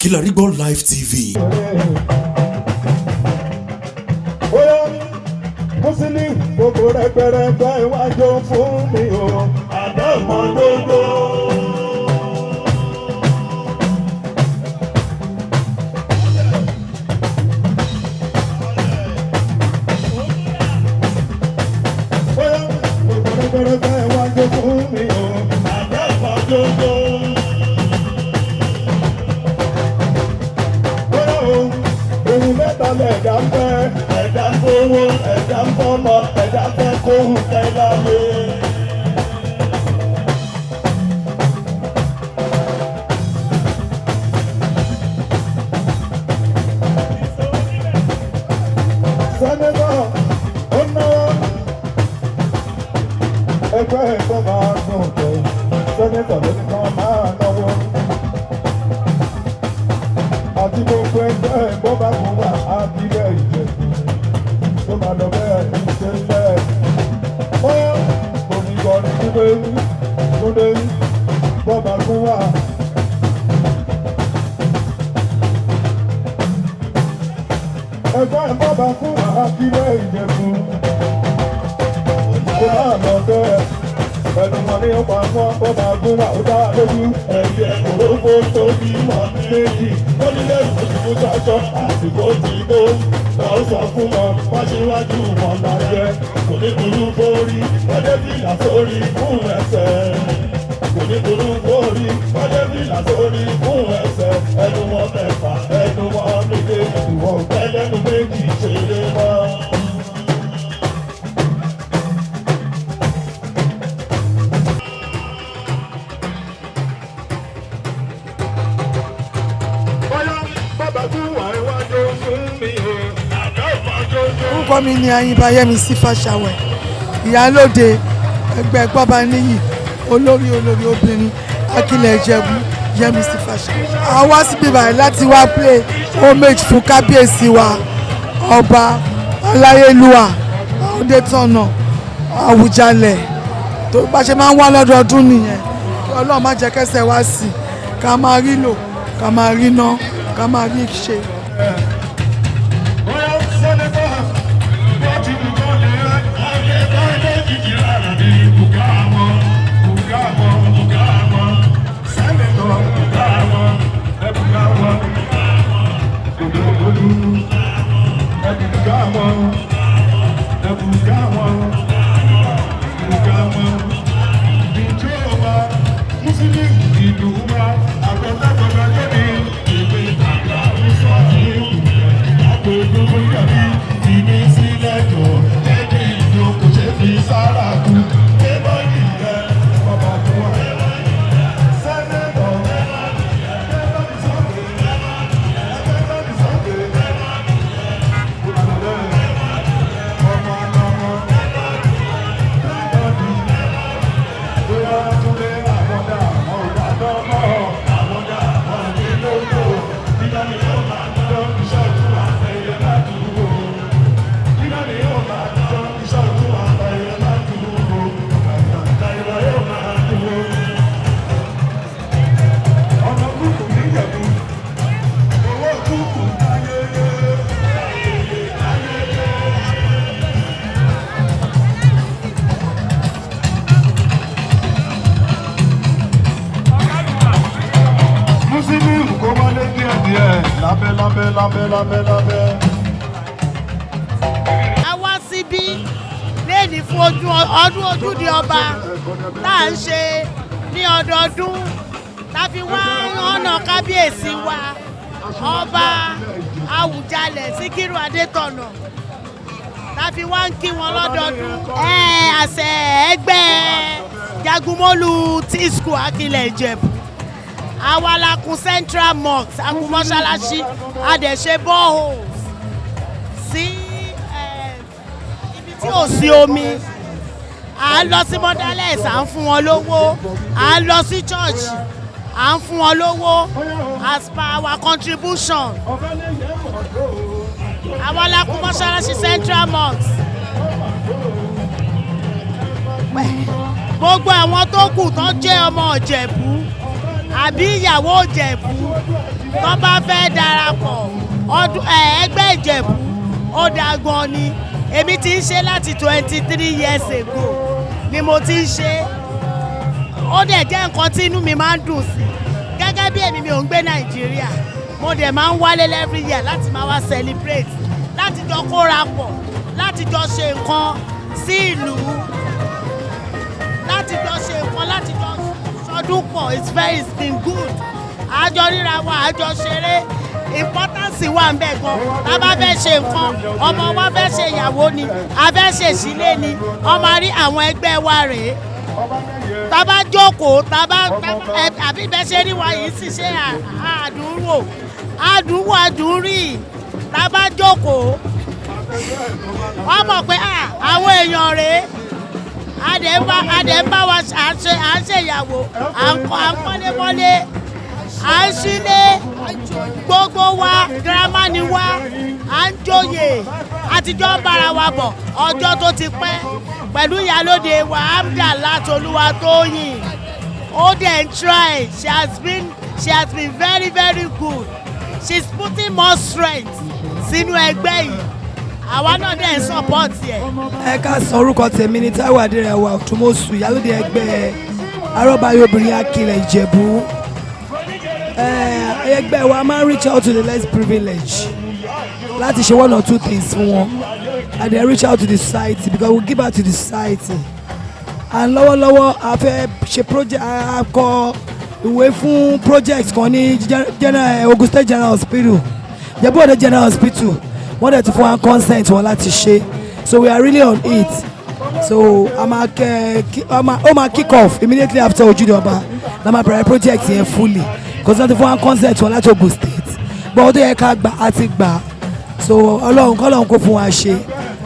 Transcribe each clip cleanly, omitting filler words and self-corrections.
Kilarigbo Live TV. Muslim gbogbo rẹpẹrẹpẹ iwájú fún mi o, àdàmọ́ gbogbo. Rẹpẹrẹpẹ iwájú fún mi o, àdàmọ́ gbogbo. Ohun mẹ́ta lẹ̀dá ń fẹ́, ẹ̀dá ń fowó, ẹ̀dá ń fọ́mọ, ẹ̀dá fẹ́ kóhùn kẹ́lá lé. Sẹ́nẹ́tọ̀ ó náwó, ẹgbẹ́ ẹ̀kọ́ máa gùn jẹ́, sẹ́nẹ́tọ̀ ló ní kàn máa náwó. Àti gbogbo ẹgbẹ́ ẹ̀gbọ́n bá kún wá àbílẹ̀ Ìjẹ̀bú tó máa lọ bẹ́ẹ̀ ní ìṣẹ́lẹ̀. Ó kò ní kọrin nígbè tó dé bọ́ bá kún wá. Ẹgbẹ́ ẹ̀gbọ́n bá kún wá àbílẹ̀ Ìjẹ̀bú tó máa lọ bẹ́ẹ̀. Ẹnu wọn ní ọ̀pá mọ́ bọ́ bá kún wá ó dá lójú. Ẹ̀yẹ òrógbó tó bí wọn méjì. Onílé ìfòsìkò sọ́jọ́ àsìkò tí tó lọ sọ fún wọn wọ́n ṣíwájú wọn láyé. Kò ní burú bórí ọdẹ fìlà sórí fún ẹsẹ̀. Kò ní burú bórí ọdẹ fìlà sórí fún ẹsẹ̀. Ẹnu wọn mẹ́fà ẹnu wọn méje ìwọ̀n tẹ́lẹ̀nu méjì ṣeré mọ́. Orúkọ mi ni Ayinba Yẹmisí Fáṣàwẹ̀, ìyálóde ẹgbẹ́ gbọ́ba níyì, olórí obìnrin Akilẹ̀ Ìjẹ̀bú Yẹmisí Fáṣàwẹ̀. A wá síbí báyìí láti wá play homage fún kábíyèsí wa ọba aláyélúwà Ọdẹ́tọ̀nà Àwùjalẹ̀ tó bá ṣe máa ń wá lọ́dọọdún nìyẹn. Kí Ọlọ́run má jẹ́ kẹ́sẹ̀ wá sí i, ká máa rí lò, ká máa rí ná, ká máa rí ṣe. Lábẹ́. A wá síbí léèdì fún ọdún Ojúde Ọba tá à ń ṣe ní ọdọọdún láfi wá ọ̀nà kábíyèsí wa ọba Àwùjalẹ̀ Síkírù Adétọ̀nà láfi wá ń kí wọn lọ́dọọdún. Àṣẹ ẹgbẹ́ Jagunmólú T-School Akilẹ̀ Ìjẹ̀bú. Àwa la kùn Central Mosque, a kùn mọ́ṣáláṣí, a dẹ̀ ṣe boreholes sí ibi tí ò sí omi. À ń lọ sí motherless, à ń fún wọn lówó. À ń lọ sí church, à ń fún wọn lówó as per our contribution. Àwa la kùn mọ́ṣáláṣí Central Mosque. gbogbo àwọn tó kù tó jẹ́ ọmọ Ìjẹ̀bú àbí ìyàwó Ìjẹ̀bú tó bá fẹ́ darapọ̀ ẹgbẹ́ Ìjẹ̀bú ó dáa gan ni. Èmi ti ń ṣe láti 23 years ago ni mo ti ń ṣe. Ó dẹ̀ jẹ́ nǹkan tí inú mi máa ń dùn sí. Gẹ́gẹ́ bí èmi mi ò ń gbé Nàìjíríà, mo dẹ̀ máa ń wálé every year láti máa wá celebrate, láti jọ kóra pọ̀, láti jọ ṣe nǹkan sí ìlú, láti jọ ṣe nǹkan, láti jọ ṣọdún pọ̀. It's been good. Àjọ ríra wa, àjọ ṣeré. Importance wà ń bẹ̀ gan. Tá bá fẹ́ ṣe nǹkan, ọmọ wa fẹ́ ṣe ìyàwó ni, a fẹ́ ṣe ìṣílé ni, ọmọ rí àwọn ẹgbẹ́ wa rèé. Tá bá jókòó, àbí bẹ́ẹ̀ ṣe rí wa yìí sì ṣe àdúnrí. Tá bá jókòó, wọ́n mọ̀ pé àwọn èèyàn rèé. Adé ń bá wa à ń ṣèyàwó, à ń kọ́lémọ́lé, à ń sílé, gbogbo wa girama ni wa, à ń joyè, àtijọ́ ń bára wa bọ̀ ọjọ́ tó ti pẹ́ pẹ̀lú ìyálóde wa Amdalat Olúwatóyìn. Ó dẹ̀ ń try. She has been very very good. She's putting more strength sínú ẹgbẹ́ yìí. Àwa náà dẹ̀ ń support yẹ. Ẹ ká sọ orúkọ tèmi ní Táíwò Adérẹwà Òtúmọ̀sù, ìyálóde ẹgbẹ́ Arọ́báyé obìnrin Akilẹ̀ Ìjẹ̀bú. Ẹgbẹ́ wa máa ń reach out to the less privileged láti ṣe 1 or 2 things fún wọn, and then reach out to the society because we give back to the society. And lọ́wọ́lọ́wọ́ a fẹ́ ṣe project, a kọ ìwé fún project kan ní Ogun State General Hospital, Ijebu Ode General Hospital. Wọ́n dẹ̀ ti fún wa consent wọn láti ṣe, so we are really on it. So ó máa kick off immediately after Ojude Oba na máa bẹ̀rẹ̀ project yẹn fully because wọ́n ti fún wa consent wọn láti Ogun State, but ó tó yẹ ká gbà á ti gbà. So Ọlọ́run kọ́lọ́run kó fún wa ṣe,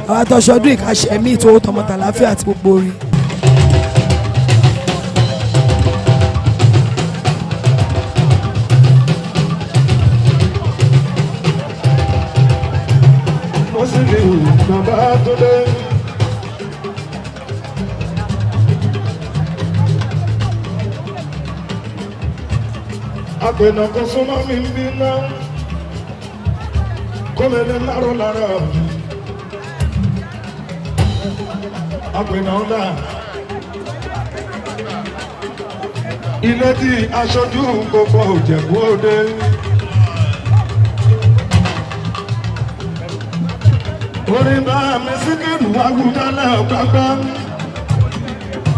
àwọn àtọ́ṣọdún ìkàṣẹ́ míì tó tọmọtà láfíà àti gbogbo orí. Àgbẹ̀nà kò súnmọ́ mi ń bí ná, kó lè lè láró lára. Àgbẹ̀nà ọ̀dà, ilé tí aṣojú gbogbo Ìjẹ̀bú Òde. Orin bá mi Síkírù Awùjalẹ̀ ọ̀gbàgbà,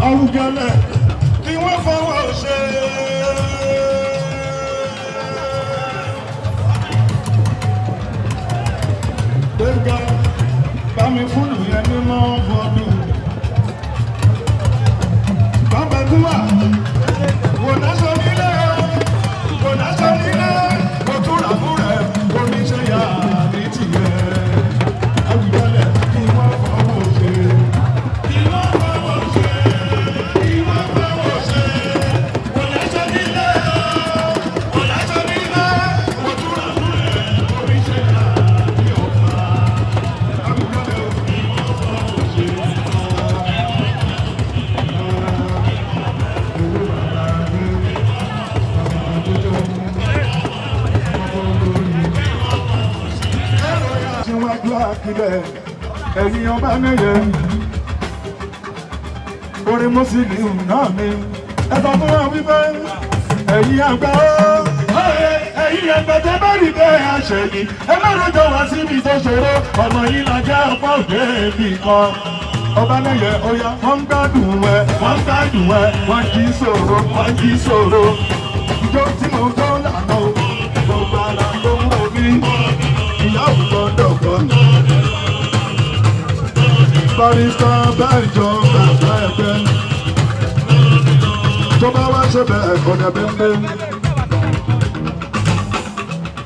Awùjalẹ̀ tí wọ́n fọwọ́ ṣe. Gbẹ̀ngà bá mi fún ìyẹn mímọ́ ọdún. Bàbá Gúwà, wò náṣọ nílé, wò náṣọ nílé, kò túra fún rẹ̀, kò ní ṣe yá ní tìyẹ. Awùjalẹ̀ tí wọ́n fọwọ́ ṣe. Tí wọ́n fọwọ́ ṣe, tí wọ́n fọwọ́ ṣe. Wò náṣọ nílé, wò náṣọ nílé, kò túra fún rẹ̀, kò ní ṣe yá ní ọ̀fà. Awùjalẹ̀ tí wọ́n fọwọ́ ṣe. Síwájú Akilẹ̀, ẹ̀yin ọba mẹ́yẹ, orin Mùsùlùmí náà ni. Ẹ sọ fún wa wípé ẹ̀yin àgbà ó, ẹ̀yin àgbà tẹ́ bá rí bẹ́ẹ̀ àṣẹyìn, ẹ má rọjò wá síbi tó ṣòro, ọmọ yìí la jẹ́ ọ̀pọ̀ òde ibì kan. Ọba mẹ́yẹ oya, wọ́n ń gbádùn ẹ, wọ́n jí sòro, ìjọ tí mo tó lànà o, gbogbo ara ló ń wò mí. Ìyá ògbọ́dọ̀ gbọ́. Barista Bẹ́ẹ̀jọ bàbá ẹgbẹ́. Tó bá wá ṣe bẹ́ẹ̀ kọ́dà bẹ́ẹ̀.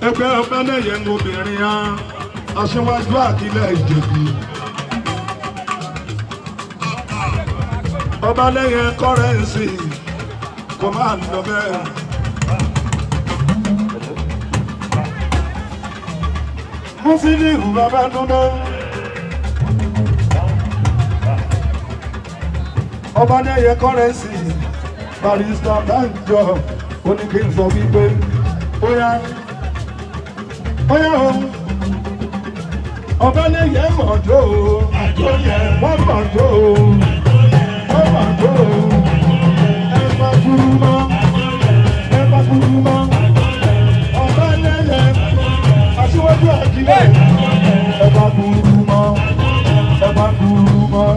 Ẹgbẹ́ ọba lẹ́yẹ ń obìnrin á, aṣíwájú Akilẹ̀ Ìjẹ̀bú. Ọba lẹ́yẹ kọ́rẹ́ǹsì kò máa lọ bẹ́ẹ̀. Mùsùlùmí bàbá dúdú. Ọba lẹ́yẹ kọ́rẹ́ǹsì, Barista Bẹ́ẹ̀jọ ó ní kí n sọ wípé bóyá ọba ní yẹ mọ̀jọ́ o wọ́n mọ̀jọ́ o wọ́n mọ̀jọ́ o ẹ má kúrú mọ́ ẹ má kúrú mọ́ ọba lẹ́yẹ aṣíwájú àjílẹ̀ ẹ má kúrú mọ́ ẹ má kúrú mọ́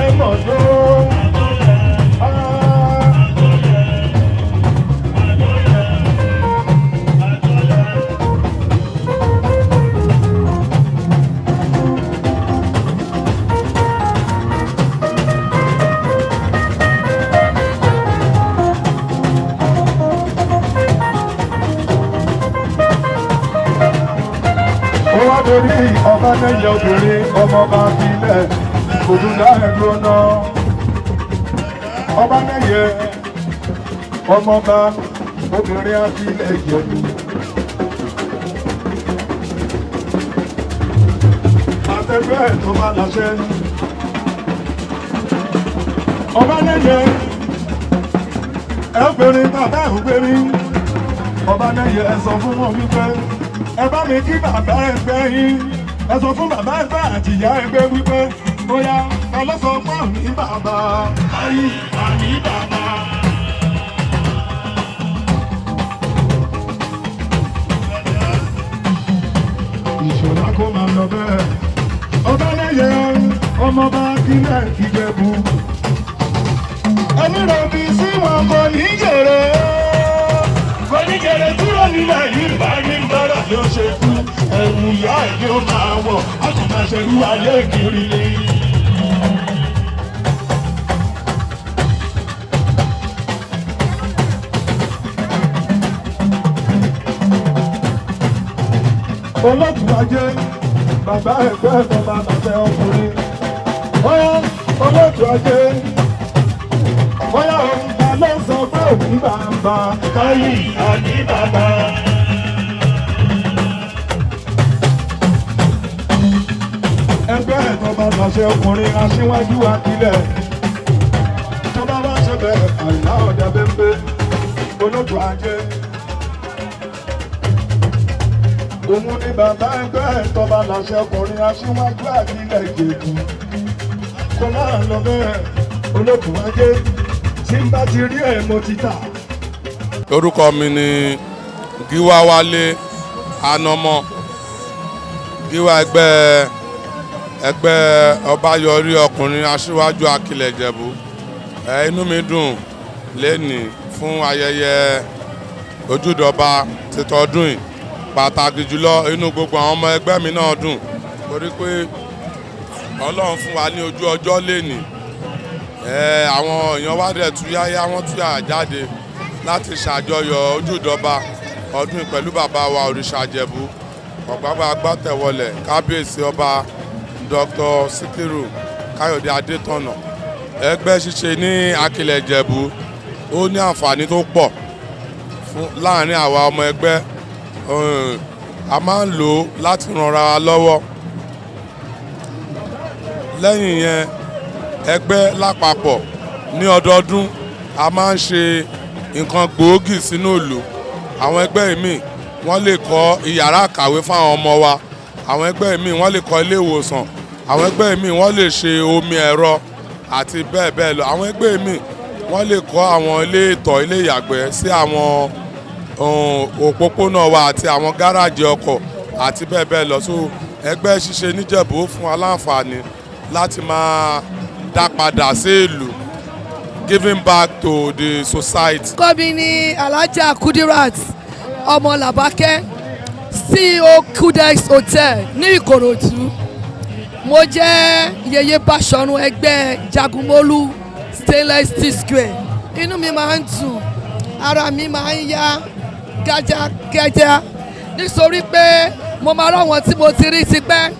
ẹ mọ̀jọ́ o. Torí ọba lẹ́yìn obìnrin ọmọ bá filẹ̀ òdùn láàrin náà ọba lẹ́yìn ọmọ bá obìnrin afilẹ̀ Ìjẹ̀bú. Àtẹ̀gbẹ́ tó bá láṣẹ ọba lẹ́yìn obìnrin bàbá obìnrin ọba lẹ́yìn ẹ sọ fún wọn wípé ẹ bá mi kí bàbá ẹgbẹ́ yín ẹ sọ fún bàbá ẹgbẹ́ àti ìyá ẹgbẹ́ wípé bóyá ọlọ́sọ pọ̀ ní bàbá ayé àní bàbá. Ìṣọ̀lá kó máa lọ bẹ́ẹ̀ ọba lẹ́yẹ ọmọọba kílẹ̀ Ìjẹ̀bú ẹni rẹ̀ bí sí wọn kò ní jèrè kò ní jèrè kúrò nílẹ̀ yìí bá ní bára yóò ṣe kú ẹ̀wù ìyá ẹ̀ yóò máa wọ̀ á kò máa ṣerú ayé kiri ni. Olóòtú ajé bàbá ẹgbẹ́ bàbá bàbá ọkùnrin bóyá olóòtú ajé bóyá òun ta ló sọ pé òbí bàbá káyì àní bàbá. Ẹgbẹ́ ẹ̀tọ́ bá bàṣẹ ọkùnrin aṣíwájú akílẹ̀ tó bá wá ṣe bẹ̀rẹ̀ àìlá ọ̀dà bẹ́ẹ̀ olóòtú ajé. Òun ni bàbá ẹgbẹ́ ẹ̀tọ́ bá láṣẹ ọkùnrin aṣíwájú àkílẹ̀ Ìjẹ̀bú. Kò máa lọ bẹ́ẹ̀ olóòtú ajé tí n bá ti rí ẹ̀ mo ti tà. Orúkọ mi ni Gíwá Wálé Anọmọ. Gíwá ẹgbẹ́ Ọbáyọrí ọkùnrin aṣíwájú akílẹ̀ Ìjẹ̀bú. Inú mi dùn lénìí fún ayẹyẹ Ojude Oba títọ́dún yìí. Pàtàkì jùlọ inú gbogbo àwọn ọmọ ẹgbẹ́ mi náà dùn torí pé Ọlọ́run fún wa ní ojú ọjọ́ lénìí. Àwọn èèyàn wá dẹ̀ túyáyá wọ́n túyà jáde láti ṣàjọyọ̀ Ojude Oba ọdún pẹ̀lú bàbá wa òrìṣà Ìjẹ̀bú ọ̀gbágbá agbátẹ̀wọlẹ̀ kábíyèsí ọba Dr. Sikiru Káyọ̀dé Adétọ̀nà. Ẹgbẹ́ ṣíṣe ní akílẹ̀ Ìjẹ̀bú ó ní àǹfààní tó pọ̀ láàrin àwa ọmọ ẹgbẹ́. A máa ń lò ó láti ranra wa lọ́wọ́. Lẹ́yìn yẹn ẹgbẹ́ lápapọ̀ ní ọdọọdún a máa ń ṣe nǹkan gbòógì sínú ìlú. Àwọn ẹgbẹ́ míì wọ́n lè kọ́ ìyàrá àkàwé fáwọn ọmọ wa, àwọn ẹgbẹ́ míì wọ́n lè kọ́ ilé ìwòsàn, àwọn ẹgbẹ́ míì wọ́n lè ṣe omi ẹ̀rọ àti bẹ́ẹ̀ bẹ́ẹ̀ lọ. Àwọn ẹgbẹ́ míì wọ́n lè kọ́ àwọn ilé ìtọ̀ ilé ìyàgbẹ́ sí àwọn òpópónà wa àti àwọn gáràjì ọkọ̀ àti bẹ́ẹ̀ bẹ́ẹ̀ lọ. So ẹgbẹ́ ṣíṣe níjẹ̀bú ó fún wa láǹfààní láti máa dá padà sí ìlú, giving back to the society. Kọ́mi ní Alhaja Kudirat ọmọ Làbákẹ́ CEO Kudex Hotel ní Ìkòròdú. Mo jẹ́ yèyé Báṣọ̀run ẹgbẹ́ Jagunmólú Stainless Steel Square. Inú mi máa ń dùn, ara mi máa ń yá gájágájá nítorí pé mo máa ráwọn tí mo ti rí tipẹ́,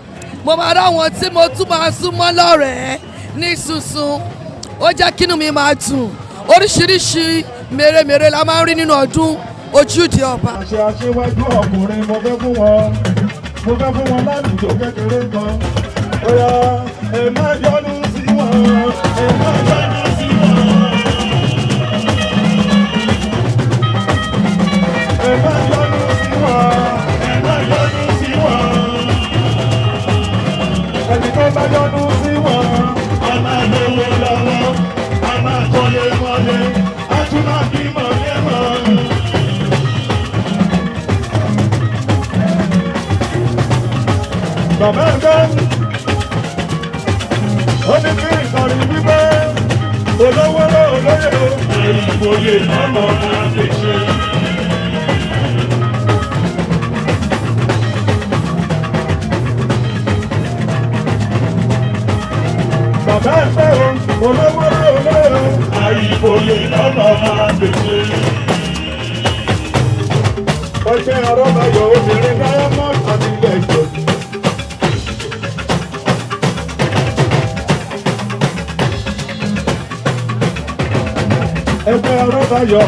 mo máa ráwọn tí mo tún máa súnmọ́ lọ́rẹ̀ẹ́ ní sunsun. Ó jẹ́ kínú mi máa dùn. Oríṣiríṣi mèremère la máa ń rí nínú ọdún Ojúde Ọba. Àṣẹ aṣíwájú ọkùnrin mo fẹ́ fún wọn lálùjọ kékeré kan. Bóyá ẹ má yọnu sí wọn, ẹ má yọnu sí wọn. ẹ má yọnu sí wọn, ẹ má yọnu sí wọn. Ẹni tó bá yọnu sí wọn, a máa lówó lọ́wọ́, a máa kọ́lé mọ́lé, a tún máa bímọ lẹ́mọ̀. Bàbá ẹgbẹ́ ó ní kí ìkànnì wípé olówó olóyè o, ìwòye ọmọ máa fi ṣe. Bàbá ẹgbẹ́ o, olówó olóyè o, ìwòye ọmọ máa fi ṣe. Ó ṣe ọ̀rọ̀ báyọ̀ obìnrin Diamond àti ilẹ̀ ìjọba. Ẹgbẹ́ ọlọ́bàyọ̀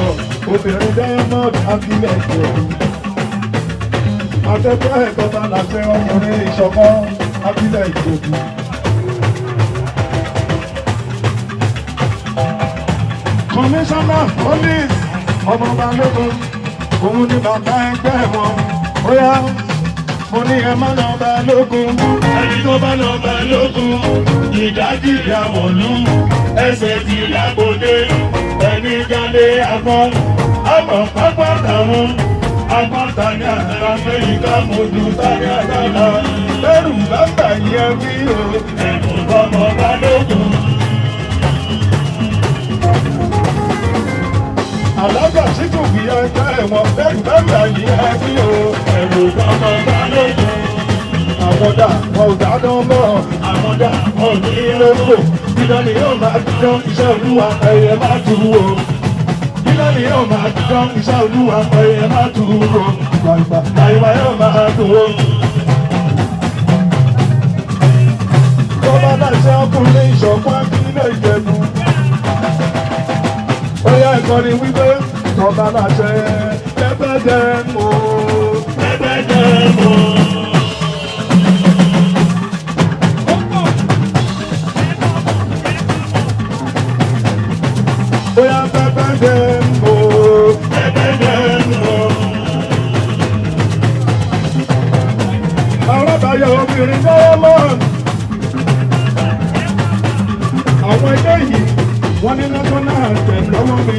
obìnrin Diamond abilẹ̀ ìjọba. Akẹ́kọ̀ọ́ ẹ̀kọ́ta làṣẹ ọkùnrin ìṣọ̀kan abilẹ̀ ìjọba. Kọmíṣánná police ọmọ Balógun òun ni bàbá ẹgbẹ́ wọn. Ó yá mo ní ẹ má lọ Balógun. Ẹni tó bá lọ Balógun ìdájí ìyàwọ̀lú ẹsẹ̀ ti lágbódé. Ẹni jáde àgbọn àmọ̀ pápá táwọn agbọ́ta ní àtàrà fẹ́yìn ká mojú sáré àtàrà lẹ́rù bàbá yẹn bí o ẹ̀kún ọmọ Balógun. Àlágbà tí kò fi ẹgbẹ́ ẹ̀wọ̀n lẹ́rù bàbá yẹn bí o ẹ̀kún ọmọ Balógun. Àmọ̀dá wọn ò dáná mọ́ àmọ̀dá wọn ò ní lóko dídán ni yóò máa dídán iṣẹ́ olúwa ẹ̀yẹ má tu o. Dídán ni yóò máa dídán iṣẹ́ olúwa ẹ̀yẹ má tu o. Gbàgbà àyíwá yóò máa dùn o. Bọ́lá náà ṣe ọkùnrin ìṣọ̀kan nílé Ìjẹ̀bú. Ó yá ìkọ́ni wípé tọ́ba náà ṣe pẹ́pẹ́dẹ́ mọ́ pẹ́pẹ́dẹ́ mọ́. Bóyá pẹ́pẹ́dẹ́ mọ́ pẹ́pẹ́dẹ́ mọ́. Alábàáyọ̀ obìnrin Diamond. Àwọn ẹgbẹ́ yìí wọ́n ní national anthem lọ́wọ́ mi.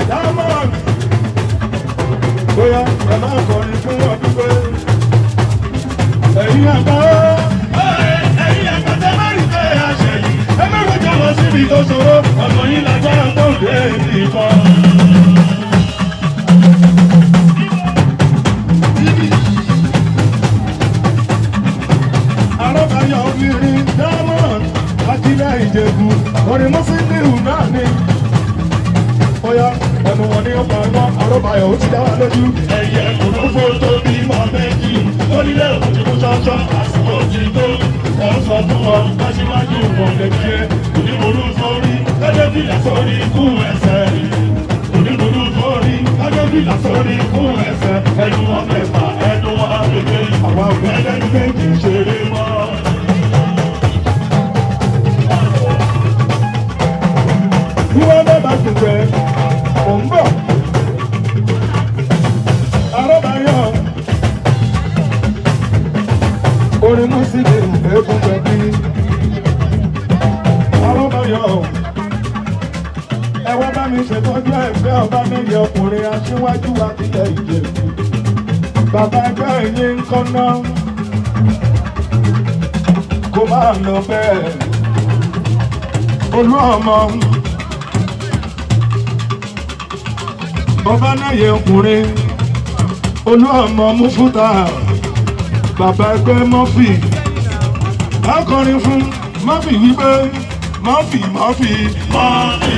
Diamond. Bóyá ẹ máa kọrin fún wọn dúpẹ́. Ẹ̀yin àgbà ẹ̀yin àgbà tẹ́ bá rí bẹ́ẹ̀ àṣẹ yìí. Ẹ má rọjò lọ síbi tó ṣòro. Ọ̀nà yìí lágbára tó dé nìkan. Arábàáyọ̀ obìnrin Diamond Akílẹ̀ Ìjẹ̀bú. Orin Mùsùlùmí náà ni. Bóyá ẹnu wọn ní ọ̀pọ̀ ọgbọ́n Arábàáyọ̀ ó ti dá wa lójú. Ẹyẹ òrófó tó bímọ méjì. Onílé òkùnkùn ṣọ́ṣọ́ àsìkò ti tó. Wọ́n sọ fún wọn lọ́síwájú wọn kékeré. Onímọ̀lú sórí lọ́jọ́ bílà sórí ikú ẹsẹ̀. Onímọ̀lú sórí lọ́jọ́ bílà sórí ikú ẹsẹ̀. Ẹnu wọn mẹ́fà ẹnu wọn àgbègbè. Àwọn ọ̀gbẹ́ ẹlẹ́ni méjì ṣeré mọ́. Wíwá bẹ́ẹ̀ bá ti jẹ, mò ń bọ̀. Arábàáyọ̀ orin Mùsùlùmí ẹ̀kún pẹ̀lú. Arábàáyọ̀ ẹ wá bá mi ṣètọ́jú ẹgbẹ́ ọba méje ọkùnrin aṣíwájú Akílẹ̀ Ìjẹ̀bú. Bàbá ẹgbẹ́ yín ń kọ́ná kó máa lọ bẹ́ẹ̀. Olú ọmọ ọba náà yẹ ọkùnrin Olú ọmọ Mufúta. Bàbá ẹgbẹ́ Murphy akọrin fún Murphy wípé Murphy Murphy Murphy.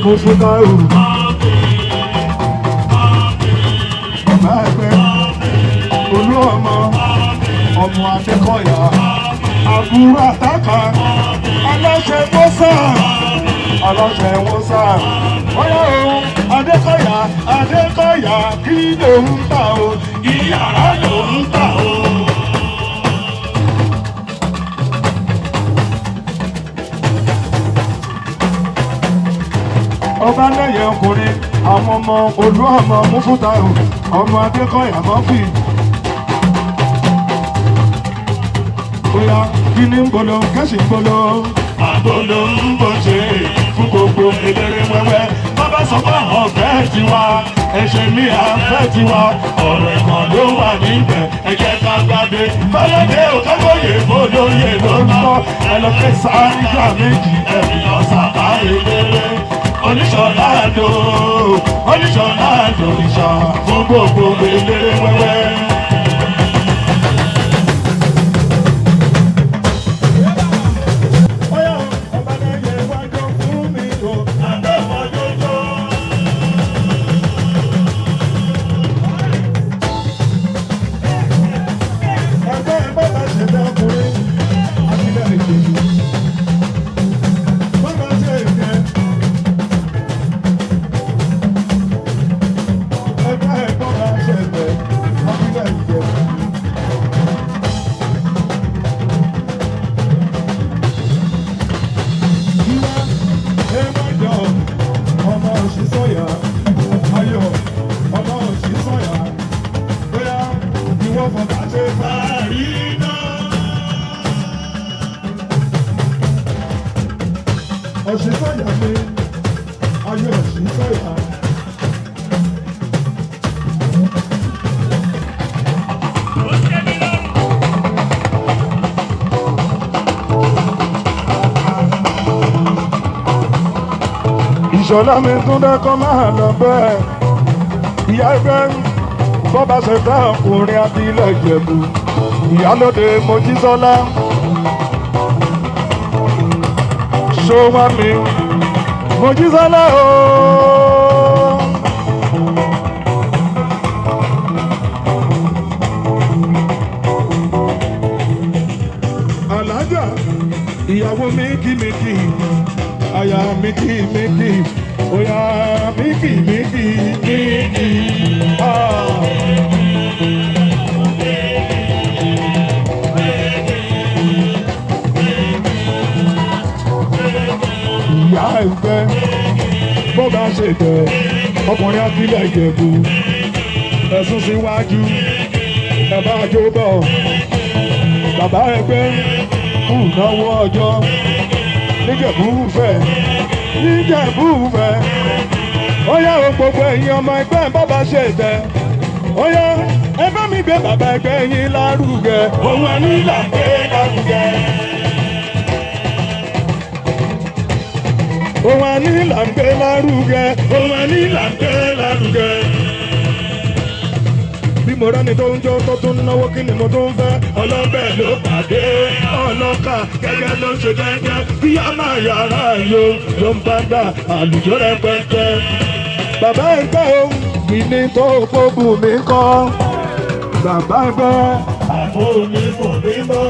Mufúta o. Bàbá ẹgbẹ́ Olú ọmọ Adékọ̀yà àbúrò àtàkà aláṣẹ wọ́sà ọyọ́ o Adékọ̀yà kí ló ń tà o ìyàrá ló ń tà o. ọba lẹ́yẹ ọkùnrin àwọn ọmọ olú ọmọ mufúta ọmọ adékọ̀yà mọ́fì. bóyá kí ni ń bolo kẹ́sì ń bolo. àbolo ń bọ̀ ṣe fún gbogbo eléré wẹ́wẹ́. bàbá sọ pé àwọn ọ̀fẹ́ tiwa ẹ̀ṣẹ̀ mi àfẹ́ tiwa ọ̀rọ̀ ẹ̀kan ló wà níbẹ̀ ẹ̀jẹ̀ ká gbàgbé. fọlọ́dẹ òkágbóyè bólóyè ló ń lọ ẹlọ́fẹ́ sáríjà méjì ẹ̀rìyàn sábà eléré. oníṣọ́lá àdó ìṣà fún gbogbo eléré wẹ́wẹ́. ìṣọ̀lá mi tún dẹ́kọ́ máa lọ bẹ́ẹ̀ ìyá ẹgbẹ́ bọ́bá ṣẹ̀dá ọkùnrin àti ilẹ̀ Ìjẹ̀bú ìyálóde Mojísọ́lá ṣọwá mi Mojísọ́lá ooo. alájà ìyàwó mi kí mi kí aya miki miki oya miki miki miki ìyá ẹgbẹ́ bó bá ṣe tẹ ọkùnrin àtìlẹ̀ Ìjẹ̀bú ẹ̀sùn síwájú ẹ bá jó bọ̀ bàbá ẹgbẹ́ kù náwó ọjọ́. Níjẹ̀bú fẹ́ ó yá o gbogbo ẹ̀yin ọmọ ẹgbẹ́ bàbá ṣe tẹ ó yá ẹ bá mi gbé bàbá ẹgbẹ́ yín lárugẹ òun ẹni là ń gbé lárugẹ. òun ẹni là ń gbé lárugẹ òun ẹni là ń gbé lárugẹ. bí mo rẹ́ni tó ń jó tó tún náwó kí ni mo tún fẹ́ ọlọ́bẹ̀ ló pàdé ọlọ́kà gẹ́gẹ́ ló ṣe gẹ́gẹ́ bí a máa yàrá yo ló ń bá dà àlùjọ rẹpẹtẹ. bàbá ẹgbẹ́ ohun ìní tó kóbù mi kọ́ bàbá ẹgbẹ́ àbò mi kò ní mọ́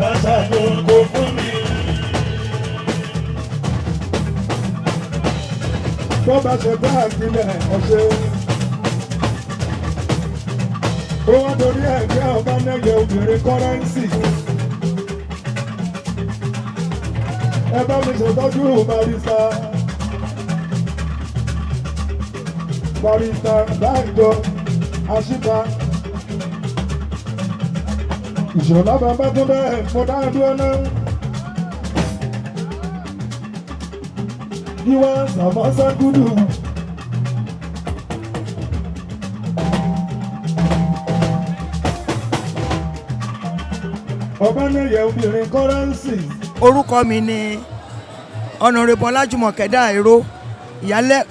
ẹ̀ṣẹ̀ ló kó fún mi. bó bá ṣe bá àgbìlẹ̀ ọ̀ṣẹ́. ó wá torí ẹgbẹ́ ọba lẹ́yẹ obìnrin kọ́rẹ́ǹsì. ẹ bá mi ṣètọ́jú barista dáìjọ àṣìta. ìṣọ̀lá bàbá tó bẹ́ẹ̀ mo dáadúró náà. yíwá sàmọ́sá gúdù. ọ̀bánẹ́yẹ obìnrin kọ́rẹ́ǹsì. orúkọ mi ni ọ̀nàrẹ́bù ọlájúmọ̀kẹ́ Dáìró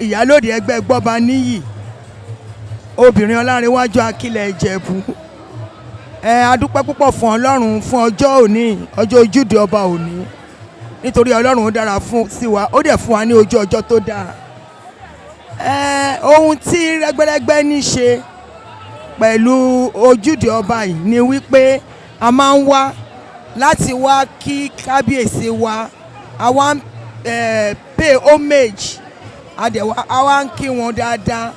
ìyálòdì ẹgbẹ́ gbọ́ba níyì obìnrin ọlárẹ̀wájú akílẹ̀ Ìjẹ̀bú. A dúpẹ́ púpọ̀ fún Ọlọ́run fún ọjọ́ òní ọjọ́ Ojúde Ọba òní nítorí Ọlọ́run ó dára sí wa ó dẹ̀ fún wa ní ojú ọjọ́ tó dáa. Ohun tí rẹ́gbẹ́rẹ́gbẹ́ ní ṣe pẹ̀lú Ojúde Ọba yìí ni wípé a máa ń wá láti wá kí kábíyèsí wa a wá ń pay homage a wá ń kí wọn dáadáa.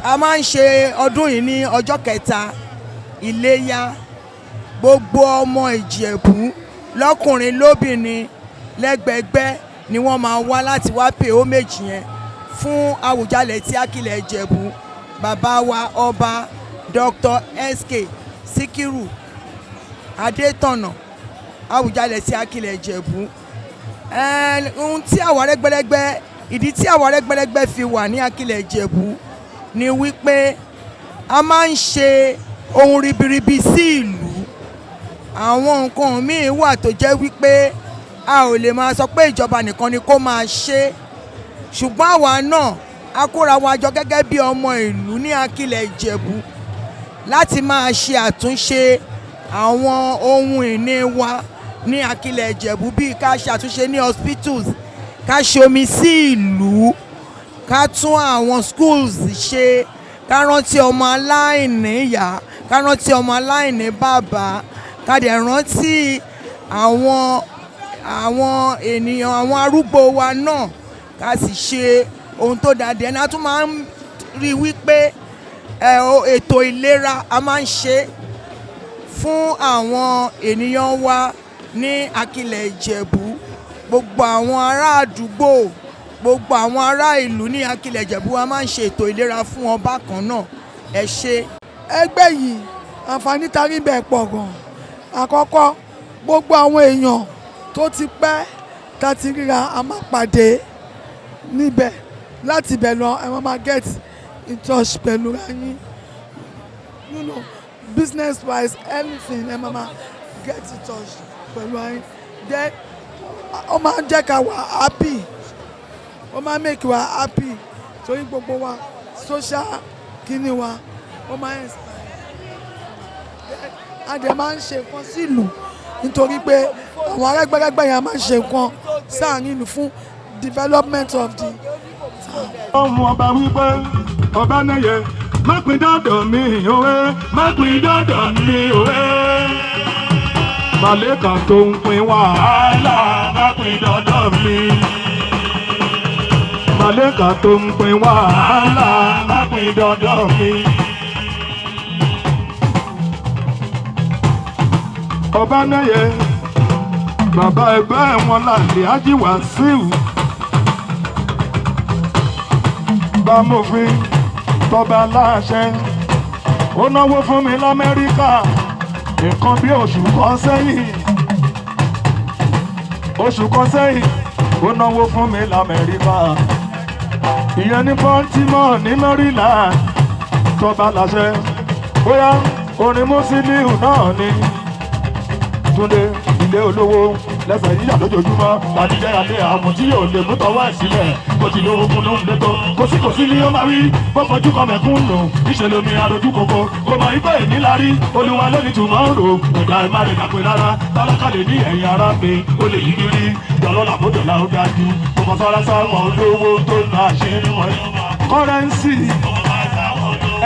A máa ń ṣe ọdún yìí ní ọjọ́ kẹta Iléyá. Gbogbo ọmọ Ìjẹ̀bú lọ́kùnrin lóbìnrin lẹ́gbẹ̀gbẹ́ ni wọ́n máa wá láti wá pay homage yẹn fún Àwùjalẹ̀ tí Akilẹ̀ Ìjẹ̀bú bàbá wa ọba Dr. SK Síkírù Adétọ̀nà Àwùjalẹ̀ tí Akilẹ̀ Ìjẹ̀bú. Ohun tí àwọn Arẹ́gbẹ́lẹ́gbẹ́ ìdí tí àwọn Arẹ́gbẹ́lẹ́gbẹ́ fi wà ní Akilẹ̀ Ìjẹ̀bú ni wípé a máa ń ṣe ohun ribiribi sí ìlú. Àwọn nǹkan míì wà tó jẹ́ wípé a ò lè máa sọ pé ìjọba nìkan ni kó máa ṣe, ṣùgbọ́n àwa náà a kóra wa jọ gẹ́gẹ́ bí ọmọ ìlú ní Akilẹ̀ Ìjẹ̀bú láti máa ṣe àtúnṣe àwọn ohun ìní wa ní Akilẹ̀ Ìjẹ̀bú, bíi ká ṣe àtúnṣe ní hospitals, ká ṣe omi sí ìlú, ká tún àwọn schools ṣe, ká rántí ọmọ aláìní ìyá, ká rántí ọmọ aláìní bàbá, ká dẹ̀ rántí àwọn ènìyàn, àwọn arúgbó wa náà, ká sì ṣe ohun tó dáa. Dẹ̀ náà tún máa ń rí wípé ètò ìlera a máa ń ṣe fún àwọn ènìyàn wa ní Akilẹ̀ Ìjẹ̀bú. Gbogbo àwọn ará àdúgbò, gbogbo àwọn ará ìlú ní Akilẹ̀ Ìjẹ̀bú a máa ń ṣe ètò ìlera fún wọn bákan náà. Ẹ ṣé. Ẹgbẹ́ yìí àǹfààní tarí bẹ́ẹ̀ pọ̀ gan. Àkọ́kọ́, gbogbo àwọn èèyàn tó ti pẹ́ tá ti ríra a máa pàdé níbẹ̀. Láti ibẹ̀ lọ ẹ máa get in touch pẹ̀lú yín, you know, business wise anything ẹ máa get in touch pẹ̀lú yín. Then ó máa ń jẹ́ ká wà happy, ó máa ń make wa happy torí gbogbo wa social kíní wa ó máa ń inspire. A dẹ̀ máa ń ṣe nǹkan sí ìlú nítorí pé àwọn Arẹ́gbẹ́lẹ́gbẹ́ yẹn máa ń ṣe nǹkan sáàrin ìlú fún development of the town. Ọmọ ọba wípé ọba nẹyẹ má pín dọ́dọ̀ mi òwe, má pín dọ́dọ̀ mi òwe. Màlẹ́kà tó ń pín wàhálà má pín dọ́dọ̀ mi. Màlẹ́kà tó ń pín wàhálà má pín dọ́dọ̀ mi. Ọba nẹyẹ bàbá ẹgbẹ́ wọn lálẹ́ ajíwá síwù. Bámòfin tọba láṣẹ ó náwó fún mi l'Amẹ́ríkà nǹkan bí oṣù kan sẹ́yìn ó náwó fún mi l'Amẹ́ríkà, ìyẹn ní Baltimore ní Maryland. Tọba láṣẹ bóyá orin Musiliu náà ni Túndé ilé olówó lẹ́sẹ̀ yíyà lójoojúmọ́ láti jẹ́ alẹ́ àmọ́ tí yóò lè mú tọwọ́ ẹ̀ sílẹ̀. Bó ti lówó kún ló ń lé tó kòsíkòsí ni ó máa rí, bó fojú kan mẹ̀kún lò níṣẹ́ lomi arojú koko. Kò mọ̀ ipò èní la rí, Olúwa ló ní tùmọ̀ ń rò. Ẹ̀dá ẹ̀ má lè dàpẹ́ rárá, tálákà lè ní ẹ̀yìn ara mi. Ó lè yí kiri dọ̀lọ́lá bó dọ̀là ó dájú. Kò mọ̀ sára sáwọn olówó tó ń náà ṣe é wọ̀nyí. Kọ́rẹ́nsì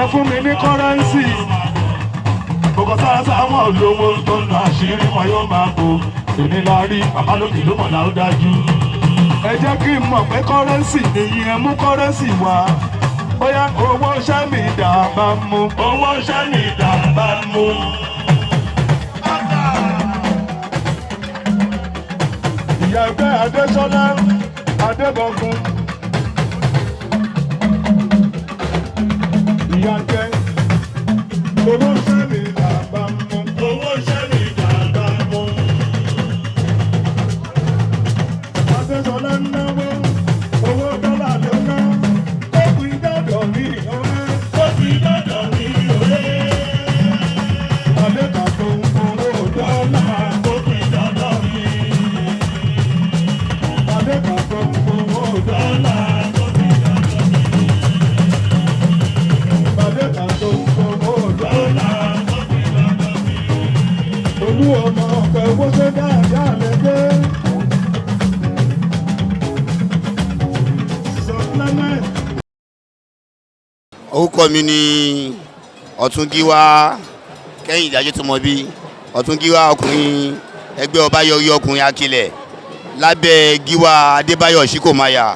ẹ fún mi ní kọ́rẹ́nsì. Gbogbo sára sáwọn olówó tó ń náà ṣe é wọn yóò máa bò. Èmi la rí bàbá lókè ló mọ̀ là ó dájú. Ẹ jẹ́ kí n mọ̀ pé kọ́rẹ́nsì nìyí, ẹ mú kọ́rẹ́nsì wá. Bóyá owó iṣẹ́ mi dà bá mú. Owó iṣẹ́ mi dà bá mú. Ìyá ẹgbẹ́ Adéṣọ́lá Adébọ̀kun. Ìyá jẹ́ owó iṣẹ́ mi dà bá mú. Owó iṣẹ́ mi dà bá mú. Adéṣọ́lá ń náwó owó dọ́là ló ná. Ó pín dọ́dọ̀ mi òwe. Ó pín dọ́dọ̀ mi òwe. Màlẹ́kà tó ń fowó dọ́là. Ó pín dọ́dọ̀ mi. Màlẹ́kà tó ń fowó dọ́là. Ó pín dọ́dọ̀ mi. Màlẹ́kà tó ń fowó dọ́là. Ó pín dọ́dọ̀ mi. Olú ọmọ ọ̀pẹ owó ṣe dáadáa lẹ́gbẹ́. Orúkọ mi ni Ọ̀túngíwá Kẹ́hìndé Ajétúmọ̀bí, Ọ̀túngíwá ọkùnrin ẹgbẹ́ ọba yọrí ọkùnrin Akilẹ̀ lábẹ́ Gíwá Adébáyọ̀ Ṣíkòmáyà.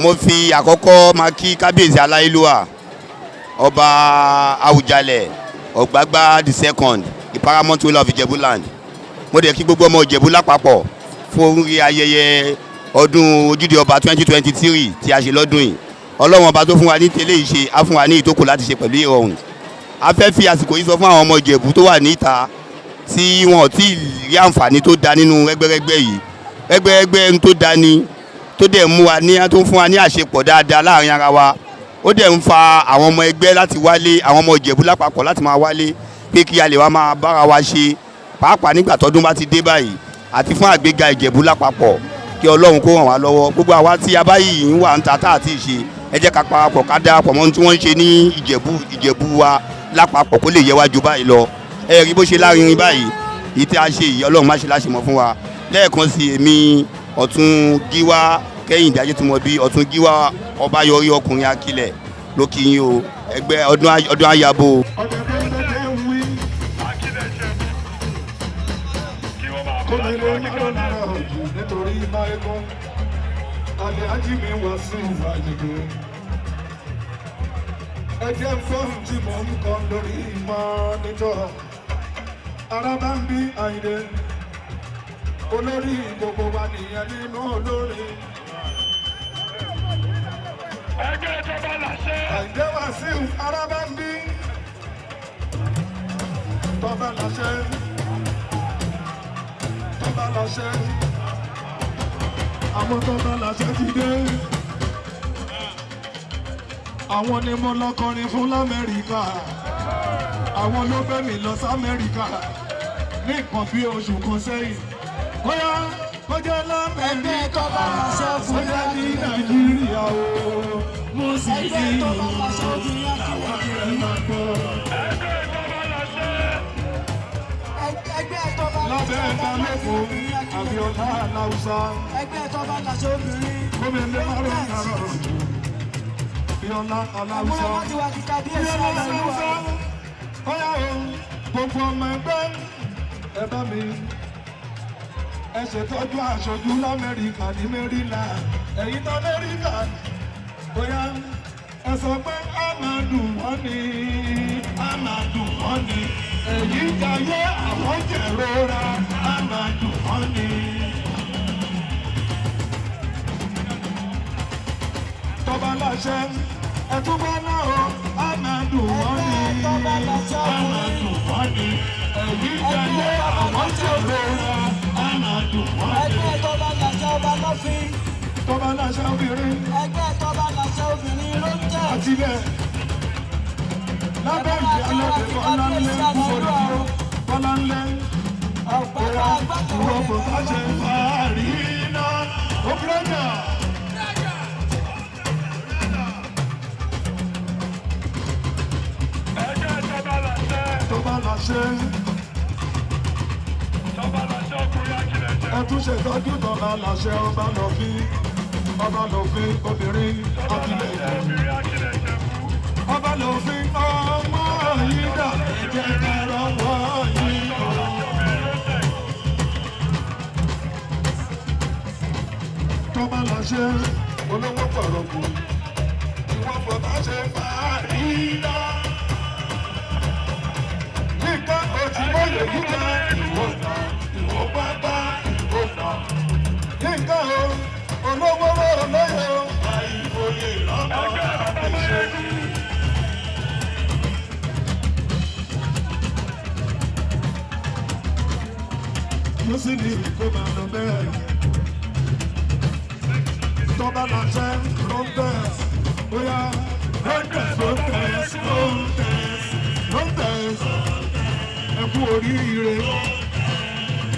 Mo fi àkọ́kọ́ máa kí kábíyèsí aláìlúwà ọba Àwùjalẹ̀ Ọ̀gbágbá the second, the paramount ruler of Ijebu land. Mo dẹ̀ kí gbogbo ọmọ Ìjẹ̀bú lápapọ̀ fún orí ayẹyẹ ọdún Ojúde Ọba 2023 tí a ṣe lọ́dún yìí. Ọlọ́run ọba tó fún wa ní tẹ́lẹ̀ yìí ṣe á fún wa ní ìtókò láti ṣe pẹ̀lú ìrọ̀rùn. A fẹ́ fi àsìkò yìí sọ fún àwọn ọmọ Ìjẹ̀bú tó wà ní ìta tí wọn ò tí ì rí àǹfààní tó da nínú ẹgbẹ́rẹ́gbẹ́ yìí. Ẹgbẹ́rẹ́gbẹ́ tó da ni tó dẹ̀ mú wa ní tó ń fún wa ní àṣepọ̀ dáadáa láàrin ara wa. Ó dẹ̀ ń fa àwọn ọmọ ẹgbẹ́ láti wálé, àwọn ọmọ Ìjẹ̀bú lápapọ̀ láti máa wálé pé kí a lè wá máa bára wa ṣe pàápàá nígbà tọdún bá ti dé báyìí àti fún àgbéga Ìjẹ̀bú lápapọ̀ kí Ọlọ́run kó ràn wá lọ́wọ́. Gbogbo àwa tí a bá yìí ń wà ń ta tá àti ìṣe ẹ jẹ́ ká parapọ̀ ká darapọ̀ mọ́ ohun tí wọ́n ń ṣe ní Ìjẹ̀bú wa lápapọ̀ kó lè yẹ wá ju báyìí lọ. Ẹ rí bó ṣe lárinrin báyìí èyí tí a ṣe yìí Ọlọ́run má ṣe láṣemọ̀ fún wa. Lẹ́ẹ̀kan sí èmi Ọ̀tún Gíwá Kẹ́hìndé Ajétúmọ̀bí Ọ̀tún Gíwá Ọbáyọrí ọkùnrin Akilẹ̀ ló kí yín o ẹgbẹ́ ọdún ayabo. Nítorí máìkọ́ alẹ́ ají mi wá sí ìwádìí. Ẹ jẹ́ fọ́ọ̀mù tí mò ń kọ́ lórí mọ́nítọ̀. Araba ń bí Àyìndé. Olórí gbogbo wa nìyẹn nínú olórí. Ẹgbẹ́ ìjọba làṣẹ. Àyìndé wá sí Araba ń bí. Bàbá làṣẹ. Bàbá làṣẹ. Àwọn tọ́ba làṣẹ ti dé. Àwọn ni mo lọ kọrin fún l'Amẹ́ríkà. Àwọn ló fẹ́ mi lọ sí Amẹ́ríkà ní nǹkan bí oṣù kan sẹ́yìn. Bóyá kọjá l'Amẹ́ríkà. Ẹgbẹ́ tọ́ba làṣẹ fún bóyá ní Nàìjíríà o. Mo sì ní ìlú àwọn akẹ́rẹ́ máa gbọ́. Lábẹ́ ẹ̀ka lẹ́kọ̀ọ́ Abíọ́lá Aláùsá. Ẹgbẹ́ tọ́ba làṣẹ obìnrin. Gómìnà márùn-ún kàrọ̀. Abíọ́lá Aláùsá. Àwọn ọmọdé wa ti kábíyèsí Aláùsá. Ọ̀yá o, gbogbo ọmọ ẹgbẹ́ ẹ bá mi. Ẹ ṣètọ́jú aṣojú l'Amẹ́ríkà ní Maryland. Ẹ̀yin tó Amẹ́ríkà. Bóyá ẹ sọ pé a máa dùn wọ́n ni. A máa dùn wọ́n ni. Èyí jayé àwọn jẹ̀rora. A máa dùn wọ́n ni. Tọ́ba láṣẹ ẹ̀túnbá náà o. A máa dùn wọ́n ni. A máa dùn wọ́n ni. Èyí jayé àwọn jẹ̀rora. A máa dùn wọ́n ni. Ẹgbẹ́ tọ́ba làṣẹ ọba lọ́fin. Tọ́ba láṣẹ obìnrin. Ẹgbẹ́ tọ́ba làṣẹ obìnrin ló ń jẹ́. Àti bẹ́ẹ̀ lábẹ́ ìdí alẹ́ Bọ́láńlé kúrò Bọ́láńlé Ọ̀pẹ̀rẹ̀ agbákọ̀ọ́ ìwọ kò bá ṣe fàárí iná òkúrẹ́jà. Ẹgbẹ́ tọ́ba láṣẹ ọkùnrin Akilẹ̀ jẹ́. Ẹ tún ṣètọ́jú tọ́ba láṣẹ ọba lọ́fín obìnrin Akilẹ̀ jẹ́. Ọba lòfin ọmọ yìí dà ẹ̀jẹ̀ kẹrọ wọ́ yìí lọ. Tọ́ba láṣẹ olówó pọ̀rọ̀kù ìwọ kò bá ṣe fàárí lọ. Nígbà òtí wọ́yẹ̀ yíká ìwọ nà ìwọ pápá ìwọ nà. Nígbà olówó olóyè àìfòye lọ́nà àìṣe. Muslim kó máa lọ bẹ́ẹ̀. Tọ́ba láṣẹ Londres bóyá Londres ẹ kú oríire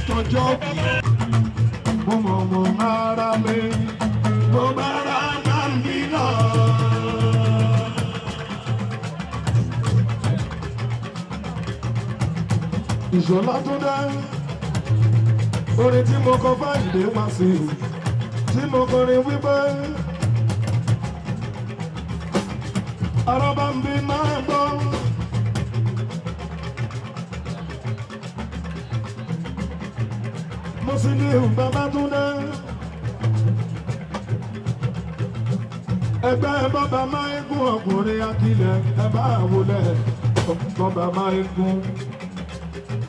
tọjọ́ bí. Mo mọ̀ mọ̀ ara mi, mo máa ra nàbí náà. Ìṣọ̀lá tó dá. Orin tí mo kọ fáyìndé wá sí o, tí mo kọrin wípé Araba ń bí máa gbọ́. Mo sì ní Babátúndé. Ẹgbẹ́ bàbá máa ń gún ọkùnrin Akilẹ̀ ẹ bá wọlé. Bàbá máa ń gún.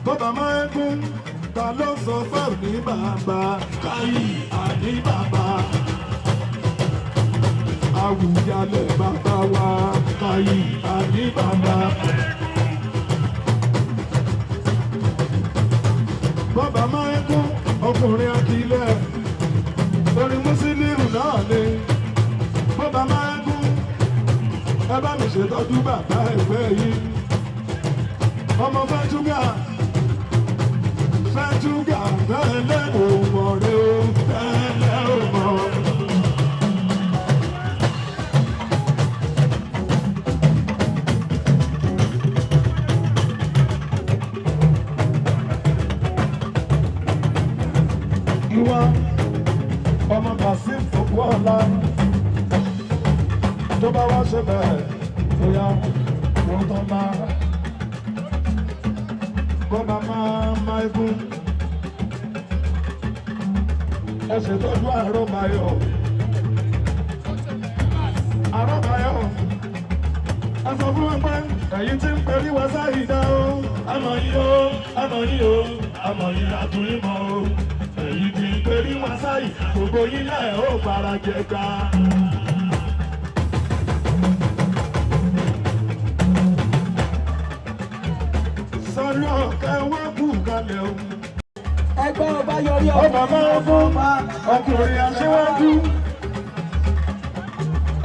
Bàbá máa ń gún. ta ló sọ fẹ́ ní bàbá káyì àní bàbá. Àwùjalẹ̀ bàbá wa káyì àní bàbá. Bàbá máa ń kún ọkùnrin akílẹ̀ orin Mùsùlùmí náà ni. Bàbá máa ń kún ẹ bá mi ṣètọ́jú bàbá ẹgbẹ́ yìí. Ọmọ Fẹ́túgà Fẹ́túgà tẹ́lẹ̀ òmò rẹ̀ ó tẹ́lẹ̀ òmò. Ìwà ọmọ Kasim fòkú ọ̀la tó bá wá ṣe bẹ́ẹ̀ bóyá wọ́n tán máa. Bọ́bá máa egún ẹ ṣètọ́jú àrọ́báyọ̀ ẹ sọ fún wọn pé ẹ̀yin tí ń perí wá sáyé dá o àmọ̀ yìí o àmọ̀ yìí o àmọ̀ yìí àtúnyí mọ́ o ẹ̀yin tí ń perí wá sáyé gbogbo yín náà ẹ̀ ó fara jẹ ká. Sọ̀rọ̀ ọ̀kẹ́ wọ́n kú kalẹ̀ o. Ẹgbẹ́ ọba yọrí Ọba máa fún ọkùnrin aṣíwájú.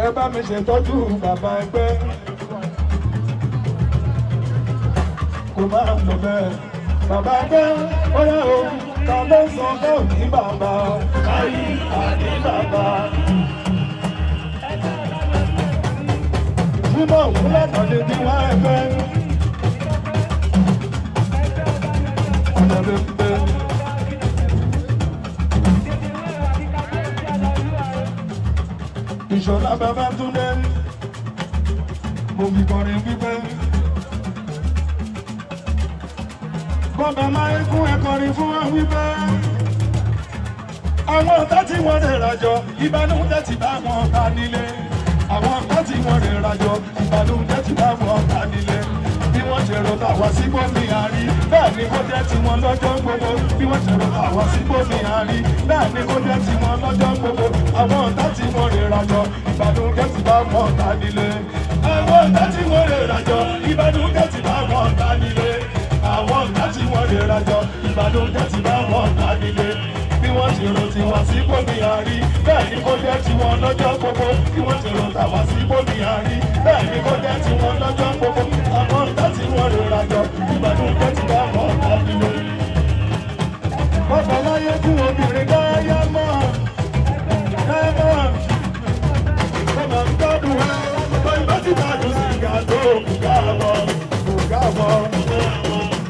Ẹ bá mi ṣètọ́jú bàbá ẹgbẹ́. Kò máa lọ bẹ́ẹ̀. Bàbá ẹgbẹ́ ó yẹ o. Ta ló sọ pé ò ní bàbá? Káyì àní bàbá. Túbọ̀ òwúlẹ̀ kan lè dín wá ẹgbẹ́. Ìṣọ̀lá bàbá Túndé mo fi kọrin wípé bọ́bá máa ń kún ẹ̀kọrin fún wọn wípé àwọn ọ̀tá tí wọ́n lè rajọ ìbànújẹ́ ti bá wọn ká nílé. Àwọn ọ̀tá tí wọ́n lè rajọ ìbànújẹ́ ti bá wọn ká nílé. Bí wọ́n ṣe rò tàwa sí gbómi àárí bẹ́ẹ̀ ni kó jẹ́ tiwọn lọ́jọ́ gbogbo. Bí wọ́n ṣe rò tàwa sí gbómi àárí bẹ́ẹ̀ ni kó jẹ́ tiwọn lọ́jọ́ gbogbo. Àwọn ọ̀tá tí wọ́n lè rajọ ìbànújẹ́ ti bá wọn ká nílé. Àwọn ọ̀tá tí wọ́n lè rajọ ìbànújẹ́ ti bá wọn ká nílé. Àwọn ọ̀tá tí wọ́n lè rajọ ìbànújẹ́ ti bá wọn ká nílé. Bí wọ́n ṣe rò tiwọn sí gbómi àárí bẹ́ẹ̀ ni kó jẹ́ tiwọn lọ́jọ́ gbogbo. Bí wọ́n ṣe rò tàwa sí gbómi àárí bẹ́ẹ̀ ni kó jẹ́ tiwọn lọ́jọ́ gbogbo. Àwọn ọ̀tá tí wọ́n lè rajọ ìbànújẹ́ ti bá wọn ká nílé. Bàbá láyé kú obìnrin gáyà mọ́ gáyà mọ́. Bàbá ń gbádùn ẹ bàbá ti dájú sí ìgbà tó kùgá wọn kùgá wọn.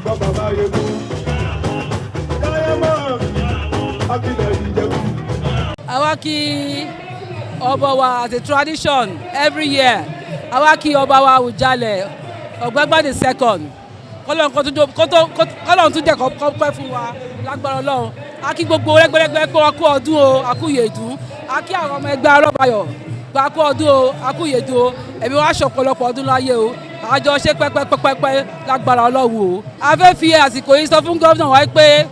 Bàbá láyé kú gáyà mọ́ akílẹ̀ Ìjẹ̀bú. Àwa kí ọba wa as a tradition every year. Àwa kí ọba wa Àwùjalẹ̀ Ọ̀gbẹ́gbàdé second. Kọ́lọ́run tún jẹ́ kó pẹ́ fún wa lágbára Ọlọ́run. A kí gbogbo rẹ́gbẹ́rẹ́gbẹ́ pé a kú ọdún o, a kú ìyèdún. A kí àwọn ọmọ ẹgbẹ́ Arọ́bayọ̀ pé a kú ọdún o, a kú ìyèdún o. Ẹ̀mí wa ṣọ̀pọ̀lọpọ̀ ọdún láyé o. Àjọ ṣe pẹ́pẹ́pẹ́pẹ́ lágbára Ọlọ́run o. A fẹ́ fi àsìkò yìí sọ fún gómìnà wa pé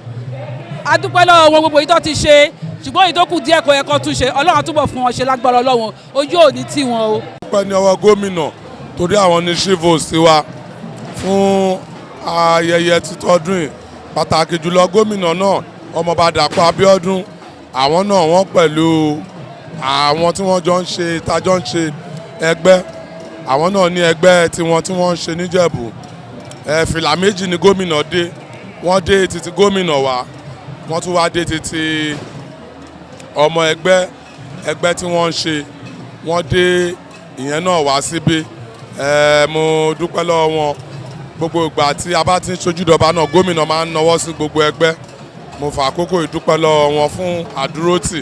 a dúpẹ́ lọ́wọ́ wọn gbogbo yìí tó ti ṣe ṣùgbọ́n èyí tó kù díẹ̀ kò yẹ kó tún ṣe Ọlọ́run túbọ̀ fún wọn ṣe lágbára Ọlọ́run ojú òní tì wọ́n o. dúpẹ́ ní ọwọ́ gómìnà torí àwọn ní chiefs tiwa fún ayẹyẹ títọ́dún yìí pàtàkì jùlọ gómìnà náà ọmọọba Dàpọ̀ Abíọ́dún àwọn náà wọ́n pẹ̀lú àwọn tí wọ́n jọ ń ṣe ìtajọ́ ń ṣe ẹgbẹ́ àwọn náà ní ẹgbẹ́ tiwọn tí wọ́n ń ṣe níjẹ̀bú fìlà méjì ni gómìnà dé wọ́n dé títí gómìnà wá wọ́n tún wá dé títí ọmọ ẹgbẹ́ tí wọ́n ń ṣe wọ́n dé ìyẹn náà wá síbí mo dúpẹ́ lọ́wọ́ wọn gbogbo ìgbà tí a bá ti ń ṣojúdọba náà gómìnà máa ń nawọ́ sí gbogbo ẹgbẹ́ mo fà àkókò ìdúpẹ́ lọ́wọ́ wọn fún àdúrótì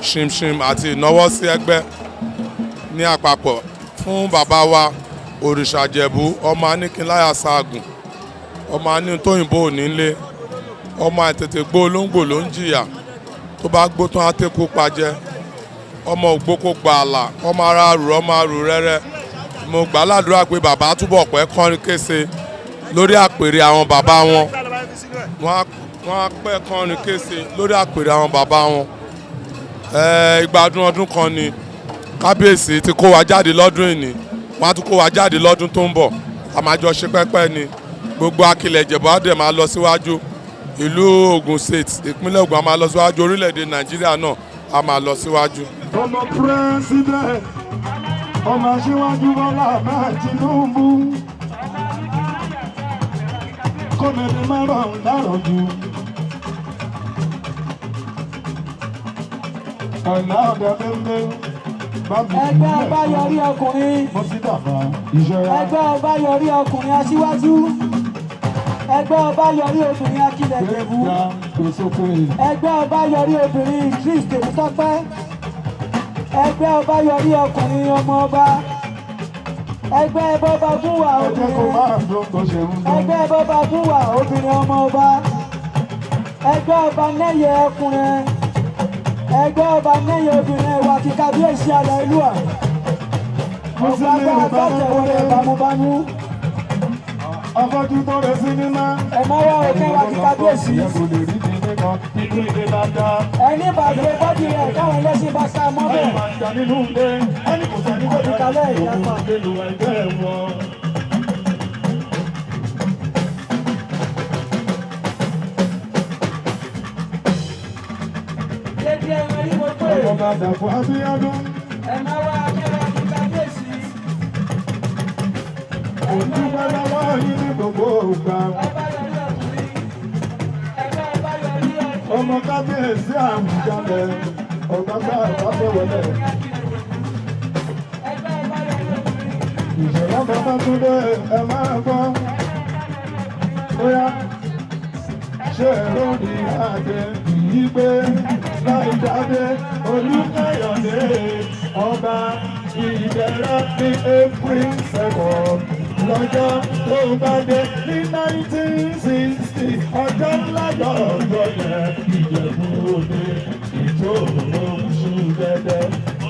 ṣimṣim àti ìnáwó sí ẹgbẹ́ ní àpapọ̀ fún bàbá wa òrìṣà Ìjẹ̀bú ọmọ aníkínláyà ságùn ọmọ anítóyìnbó ònílé ọmọ àtètè gbó olóńgbò ló ń jìyà tó bá gbó tán á tẹ́kù pajẹ́ ọmọ ògbókò gbààlà ọmọ ara rù ọmọ arù rẹ́rẹ́ mo gbà ládùúrà pé bàbá túbọ̀ pẹ́ kọrin kése lórí àpèrè àwọn bàbá wọn wọ́n wọ́n á pẹ́ kan rìn kése lórí àpèrè àwọn bàbá wọn. Ìgbádùn ọdún kan ni kábíyèsí ti kó wa jáde lọ́dún ìní, wọ́n á tún kó wa jáde lọ́dún tó ń bọ̀, a máa jọ ṣe pẹ́pẹ́ ni. Gbogbo akilẹ̀ Ìjẹ̀bú Ode máa lọ síwájú, ìlú Ogun State ìpínlẹ̀ Ògùn a máa lọ síwájú, orílẹ̀-èdè Nàìjíríà náà a máa lọ síwájú. ọmọ president ọmọ aṣíwájú Bọ́lá Ahmed Tinubu kọ́mẹ́ni márùn-ún dáràn jù. ọ̀nà ọ̀dọ̀ bẹ́ẹ̀ ẹgbẹ́ ọba yọrí ọkùnrin. ẹgbẹ́ ọba yọrí ọkùnrin aṣíwájú. ẹgbẹ́ ọba yọrí obìnrin akilẹ̀ Ìjẹ̀bú. ẹgbẹ́ ọba yọrí obìnrin Idris Tèmítọ́pẹ́. ẹgbẹ́ ọba yọrí ọkùnrin ọmọ ọba. ẹgbẹ́ bọ́ba gúnwà obìnrin. ẹgbẹ́ bọ́ba gúnwà obìnrin ọmọ ọba. ẹgbẹ́ ọba nẹ́yẹ ọkùnrin. ẹgbẹ́ ọba nẹ́yẹ obìnrin ẹ̀wà ti kábíyèsí àlọ́ ìlú à. ọ̀gá bá agbátẹ̀wọlé bámúbámú. afọ́jú tó rẹ̀ sinimá. ẹ máa wá òkè wa ti kábíyèsí. ẹni bàgbé bọ́dì rẹ̀ káwọn ẹlẹ́sìn bá sá mọ́ bẹ́ẹ̀. ìkàlẹ̀ ìyàpá. Ọba Dàpọ̀ Abíọ́dún. ẹ máa wá òkè wa ti kábíyèsí. Òdúpẹ́ lọ́wọ́ yín ní gbogbo ìgbà. Ọmọ kábíyèsí àwùjalẹ̀ ọ̀gágbá àbábẹ́wọlẹ̀. Ìṣẹ̀lẹ̀ bàbá Túndé ẹ máa gbọ́. Bóyá ṣé lórí àjẹ yìí pé láì jáde Olúkáyọ̀dé ọba Ìdẹ̀rẹ̀ ní April 2nd. Lọ́jọ́ tó bá dé ní 1960 ọjọ́ ńlá lọ́jọ́ yẹn Ìjẹ̀bú Òde ìjòrò oṣù dẹ́dẹ́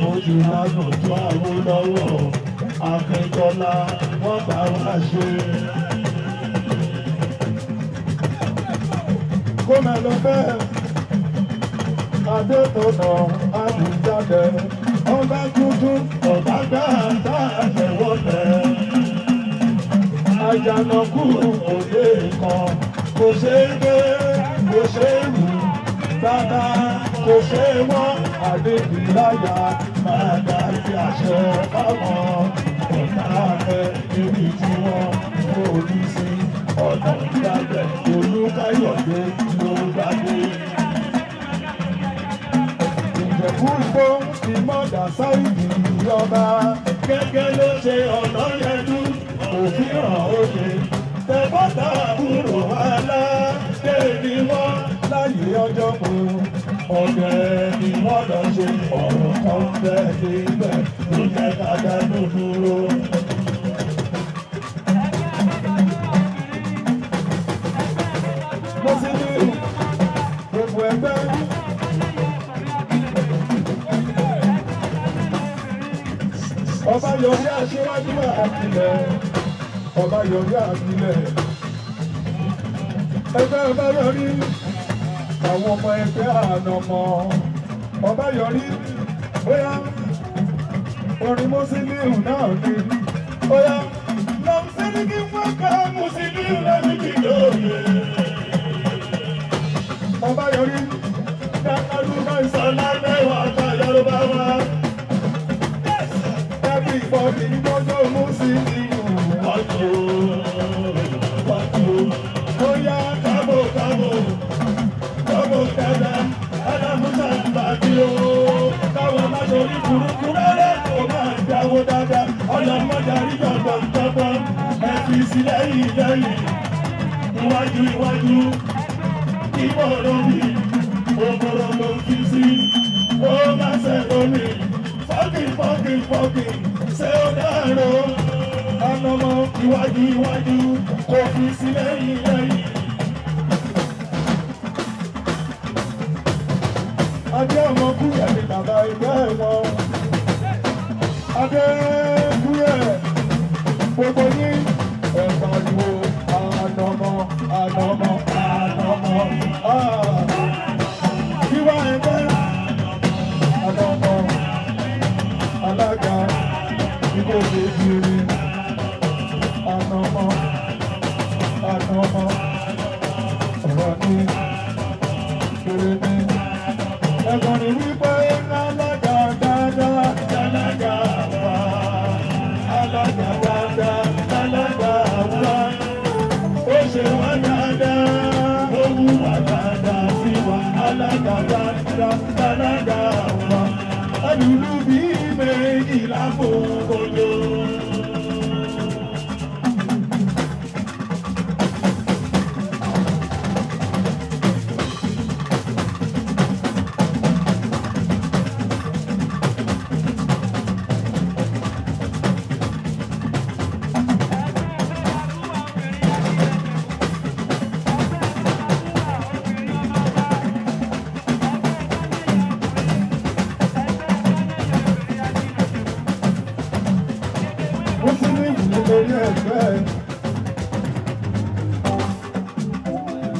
ojú lánàá tó àwọn lọ́wọ́ Akíntọ́lá wọ́n bá wá ṣe. Kó máa lọ bẹ́ẹ̀ Adétọ̀nà Àbújáde ọba tuntun ọba gbàǹdà àtẹ̀wọ́lẹ̀. Àjànàkú òde kan kò ṣe é gbé kò ṣe é wù bàbá kò ṣe é wọ́n Adébíláyà máa darí àṣẹ fáwọn ọ̀tá rẹ̀ níbi tí wọ́n forí sí ọ̀nà ìdábẹ̀ Olúkáyọ̀dé ló bá dé. Ìjẹ̀bú Igbó ti mọ̀dà sáìdì ọba gẹ́gẹ́ ló ṣe ọ̀nà yẹn dún. Òfin hàn òye tẹ́bọ́tà àbúrò aládé ni wọ́n láyé ọjọ́ kù. Ọ̀gẹ̀ ni wọ́n lọ ṣe ọ̀rọ̀ kan bẹ́ẹ̀ níbẹ̀ ló jẹ́ kájà ló dúró. Mo sì ní gbogbo ẹgbẹ́. Ọba yọrí aṣíwájú àkìlẹ̀. Ọba yọrí àkìlẹ̀. Ẹgbẹ́ ọba yọrí. Àwọn ọmọ ẹgbẹ́ ànàmọ́. Ọba yọrí. Bóyá orin Mùsùlùmí náà ni. Bóyá lọ́sẹ̀rí kí wọ́n ká Mùsùlùmí lẹ́nu kìlóye. Ọba yọrí. Dákàlù máa ń sọ lábẹ́wọ̀ àtà Yorùbá wa. Everybody gbọ́dọ̀ Mùsùlùmí wájú. Bóyá kábò dáadáa, Ádámùsà ń bàbí o. Káwọn aláṣọrí burúkú rárá kò máa dáwó dáadáa. Ọlọ́mọdé àríjọ̀gbọ̀n ẹ fi sí lẹ́yìn. Iwájú. Ìbọ̀rọ̀ mi, òbòrò ló fi sí. Ó máa ṣe lómi. Fọ́kìn, ṣé ó dárò? Ànàmọ́ iwájú, kò fi sí lẹ́yìn. Adé ọmọ kúrẹ̀ ní bàbá ẹgbẹ́ wọn. Adé kúrẹ̀, gbogbo yín ẹ̀pàdùwò ànàmọ́. Ìwà ẹgbẹ́ àdọ́mọ alága ìbò bèbèrè ànàmọ́ ọ̀rọ̀ ní kéré ní. Ẹ̀gbọ́n ní wípé alága dáadáa alága wá alága dáadáa alága wá ó ṣe wá dáadáa ó wù wá dáadáa sí wa alága dáadáa alága wá alùlù bí méjìlá fòkòjò.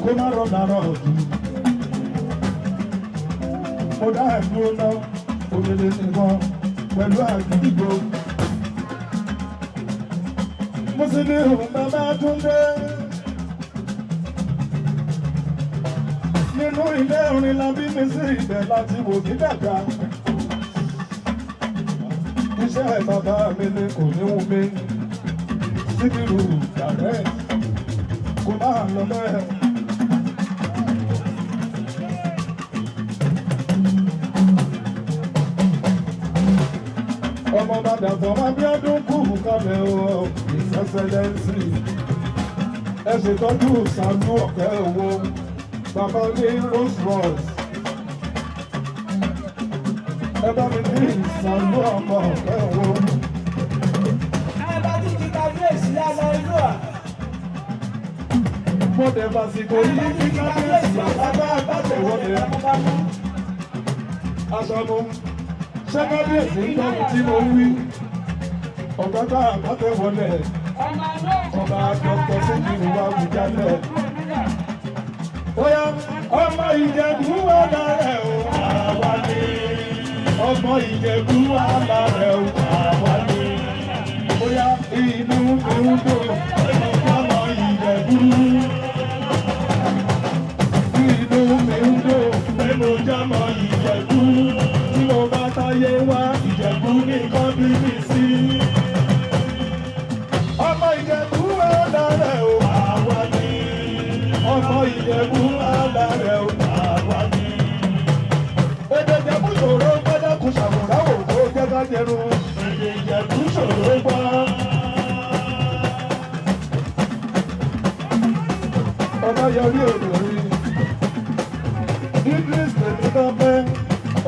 Kó má rọ̀ lára ọ̀dùn. Mo dá ẹ̀dúró náà, òmìnira nìkan pẹ̀lú àgídìgbò. Mo sì ní òun bàbá Túndé. Nínú ilé orin la bí mi sí ibẹ̀ láti wò mí dàgbà. Iṣẹ́ bàbá mi ni kò ní wù mí. Síkírù dàrẹ́ kò máa lọ bẹ́ẹ̀. Ọmọ bàdà tó máa bí ọdún kù kalẹ̀ o, His Excellency. Ẹ ṣètọ́jú ìsàlú ọ̀kẹ́ owó, bàbá ní Rolls Royce. Ẹ bá mi ní ìsàlú ọkọ̀ ọ̀kẹ́ owó. Mo dẹ̀ fàsìkò yìí ní kábíyèsí àbábá àbátẹ̀wọ́dẹ. Aṣọ́nu ṣé kábíyèsí ń tọ́jú tí mo wí? Ọ̀gágá àbátẹ̀wọ́dẹ. Ọba Dr. Síkírù wá wù jálẹ̀. Bóyá ọmọ Ìjẹ̀bú wà lárẹ̀ o, àwa ni. Ọmọ Ìjẹ̀bú wà lárẹ̀ o, àwa ni. Bóyá inú mi ń dùn, ọmọ Ìjẹ̀bú. Inú mi ń dùn, pé mo jámọ́ Ìjẹ̀bú. Tí mo bá táyé wá, Ìjẹ̀bú nìkan bí mi sí. Ọmọ Ìjẹ̀bú wà lárẹ̀ o, àwa ni. Ọmọ Ìjẹ̀bú wà lárẹ̀ o, àwa ni. Èdè Ìjẹ̀bú ṣòro gbọ́dọ̀ kù ṣàmùráwò kó jẹ́ ká jẹrun. Èdè Ìjẹ̀bú ṣòro gbọ́. Ọba yọrí obìnrin. Idris tèmi náà pẹ́.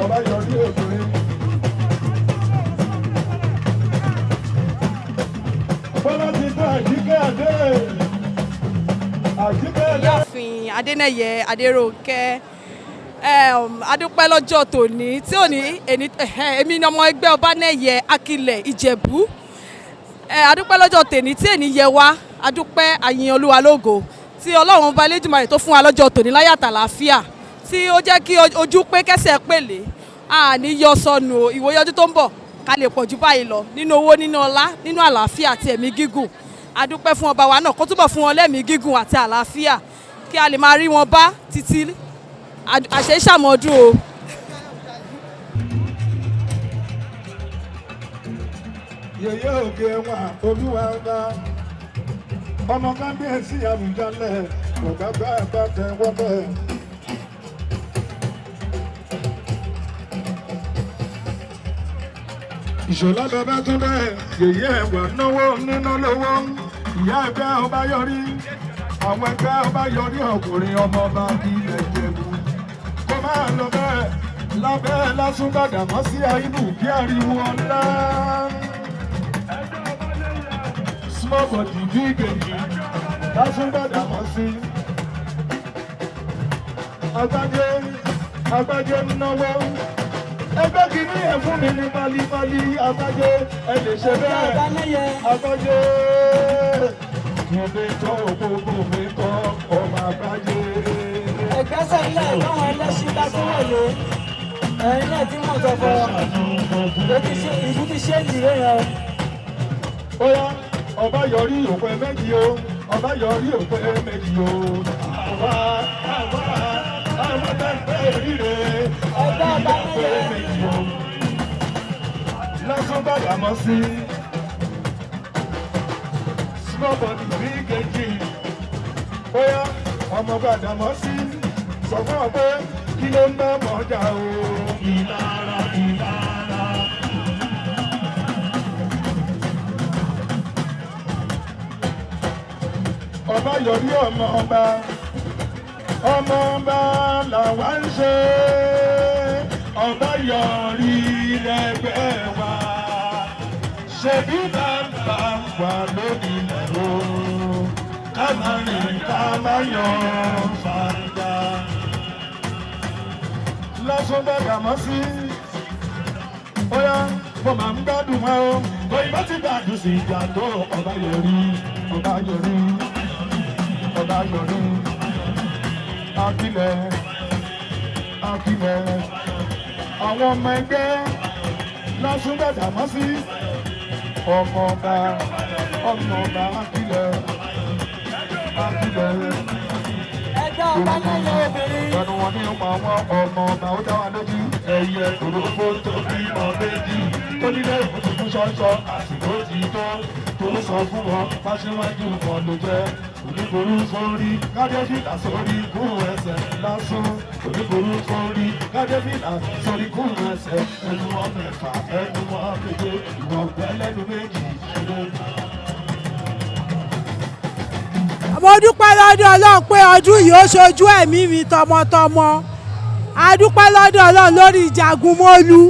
Ọba yọrí obìnrin. Bọ́lá ti tán Àjíkẹ́ Adé. Àjíkẹ́ Adé. Ìyáàfin Adénẹ́yẹ Adérónkẹ́ adúpẹ́ lọ́jọ́ tòní tí ò ní èmi ni ọmọ ẹgbẹ́ Ọbanẹ́yẹ Akilẹ̀ Ìjẹ̀bú adúpẹ́ lọ́jọ́ tòní tí èní yẹ wá adúpẹ́ àyìn Olúwa lógo tí Ọlọ́run Ọba Elédùmarè tó fún wa lọ́jọ́ tòní láyọ̀ àtàlàáfíà tí ó jẹ́ kí ojú pé kẹ́sẹ̀ pèlè àní yọ sọnù ìwòye ọdún tó ń bọ̀ ká lè pọ̀ jù báyìí lọ nínú owó nínú ọlá nínú àlàáfíà àti ẹ̀mí gígùn adúpẹ́ fún ọba wa náà kó túbọ̀ fún wọn lẹ́mìí gígùn àti àlàáfíà kí a lè máa rí wọn bá títí àṣẹ ìṣàmọ́dún o. Yèyé òkè wà Olúwa ọba. Ọmọ kábíyèsí àwùjalẹ̀ ọ̀gágbá àgbàtẹ̀ wọ́pẹ́. Ìṣọ̀lá bàbá tún bẹ́ẹ̀ yèyé ẹ̀wà náwó níná lówó. Ìyá ẹgbẹ́ ọba yọrí. Àwọn ẹgbẹ́ ọba yọrí ọkùnrin ọmọọba ilẹ̀ Ìjẹ̀bú. Kó máa lọ bẹ́ẹ̀ lábẹ́ lásùnbàdàmọ́ sí àìbù kí ariwo ọ̀la. Small body big engine. Lásùnbàdàmọ́ sí. Agbájé náwó. Ẹgbẹ́ kìíní ẹ̀ fún mi ní pálípálí. Agbájé ẹ lè ṣe bẹ́ẹ̀. Agbájé kìíní tó gbogbo mi kọ́ ọmọ Agbájé. gbẹ́sẹ̀ ńlẹ̀ káwọn ẹlẹ́ṣin bá tó wọlé ẹ̀yin náà tí mo sọ fọ ìlú ti ṣe ìdílé yẹn. Ó yá ọba yọrí òpè méjì o ọba yọrí òpè méjì o àwa tẹ̀lé rire ọba òpè méjì o lásán bàbá mọ́ sí small body big engine. Ó yá ọmọ bàbá mọ́ sí sọ fún ọ pé kí ló ń bá mọ́jà o ìlara ìlara. Ọba yọrí ọmọ ọba làwa ń ṣe ọba yọrí lẹ́gbẹ̀ẹ́ wa ṣebí bàbá wà lónìí lẹ́rọ ká má rìn ká má yọ fàdà lásán bàgà mọ́ sí. Ó yá mo máa ń gbádùn wọn o òyìnbó ti gbádùn sí ìjà tó ọba yọrí akílẹ̀ àwọn ọmọ ẹgbẹ́ lásán bàgà mọ́ sí ọmọ ọba akílẹ̀. ẹgbẹ́ ọba lẹ́yìn obìnrin. ẹnu wọn ní ọmọ àwọn ọmọ ọba ó dá wa lójú ẹyẹ òrófó tó bímọ méjì tó nílé ìfúnṣùkú ṣọ́ṣọ́ àsìkò tí tó sọ fún wọn fáṣíwájú wọn ló jẹ́ oníború sórí kádẹ́fìlà sórí kún ẹsẹ̀ lásán oníború sórí kádẹ́fìlà sórí kún ẹsẹ̀ ẹnu wọn mẹ́fà ẹnu wọn méje ìwọ̀n gbẹ́lẹ́nu méjì mo dúpẹ́ lọ́dọ̀ Ọlọ́run pé ọdún yìí ó ṣojú ẹ̀mí mi tọmọtọmọ a dúpẹ́ lọ́dọ̀ Ọlọ́run lórí Ìjàgùnmólú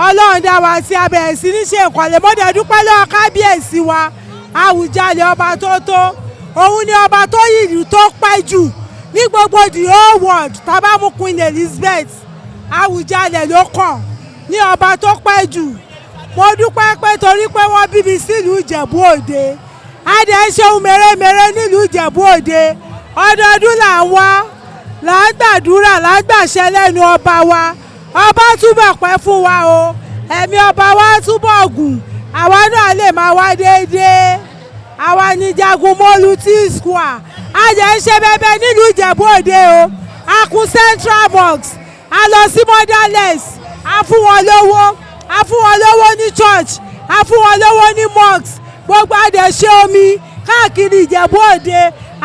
Ọlọ́run dá wa sí abẹ̀rẹ̀ sí ní ṣe ìkọ̀lẹ̀ mọ́dẹ̀ dúpẹ́ lọ́wọ́ kábíyèsí wa Àwùjalẹ̀ ọba tó òun ni ọba tó yìí tó pẹ́ jù ní gbogbo the whole world tábàmù Queen Elizabeth Àwùjalẹ̀ ló kàn ní ọba tó pẹ́ jù mo dúpẹ́ pé torí pé wọ́n bí mi sílùú Ìjẹ̀bú Òde adé ń ṣe ohun mèremère nílùú Ìjẹ̀bú Òde ọdọọdún là ń wá là ń gbàdúrà là ń gbàṣẹ lẹ́nu ọba wa ọba túbọ̀ pẹ́ fún wa o ẹ̀mí ọba wa túbọ̀ gùn àwa náà lè máa wá déédéé àwa ní Ìjàgùnmólú T-Square adé ń ṣe bẹ́bẹ́ nílùú Ìjẹ̀bú Òde o a kún Central Mosque a lọ sí Motherless a fún wọn lówó ní church a fún wọn lówó ní mosque gbogbo àdẹ̀ṣe omi káàkiri Ìjẹ̀bú Òde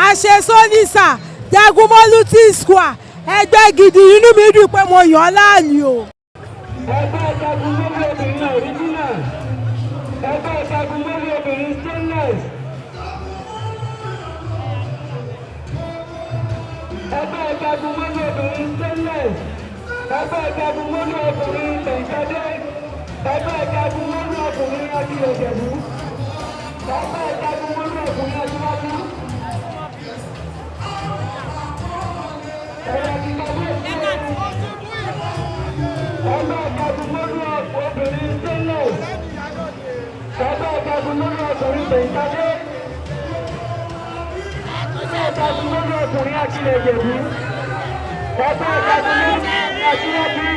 àṣẹ sólísà Ìjàgùnmólú T-Square ẹgbẹ́ gidi inú mi dùn pé mo yàn án láàyò. ẹgbẹ́ Ìjàgùnmólú obìnrin original ẹgbẹ́ Ìjàgùnmólú obìnrin stainless ẹgbẹ́ Ìjàgùnmólú obìnrin stainless ẹgbẹ́ Ìjàgùnmólú obìnrin tẹ̀síọ́dé ẹgbẹ́ Ìjàgùnmólú obìnrin akíyèjẹ̀bú. Ẹgbẹ́ Ìjàgùnmólú ọkùnrin aṣíwájú. Ẹgbẹ́ Ìjàgùnmólú obìnrin stainless. Ẹgbẹ́ Ìjàgùnmólú ọkùnrin tẹ̀yìntàdé. Ẹgbẹ́ Ìjàgùnmólú ọkùnrin akílẹ̀jẹ̀bú. Ẹgbẹ́ Ìjàgùnmólú ọkùnrin aṣíwájú.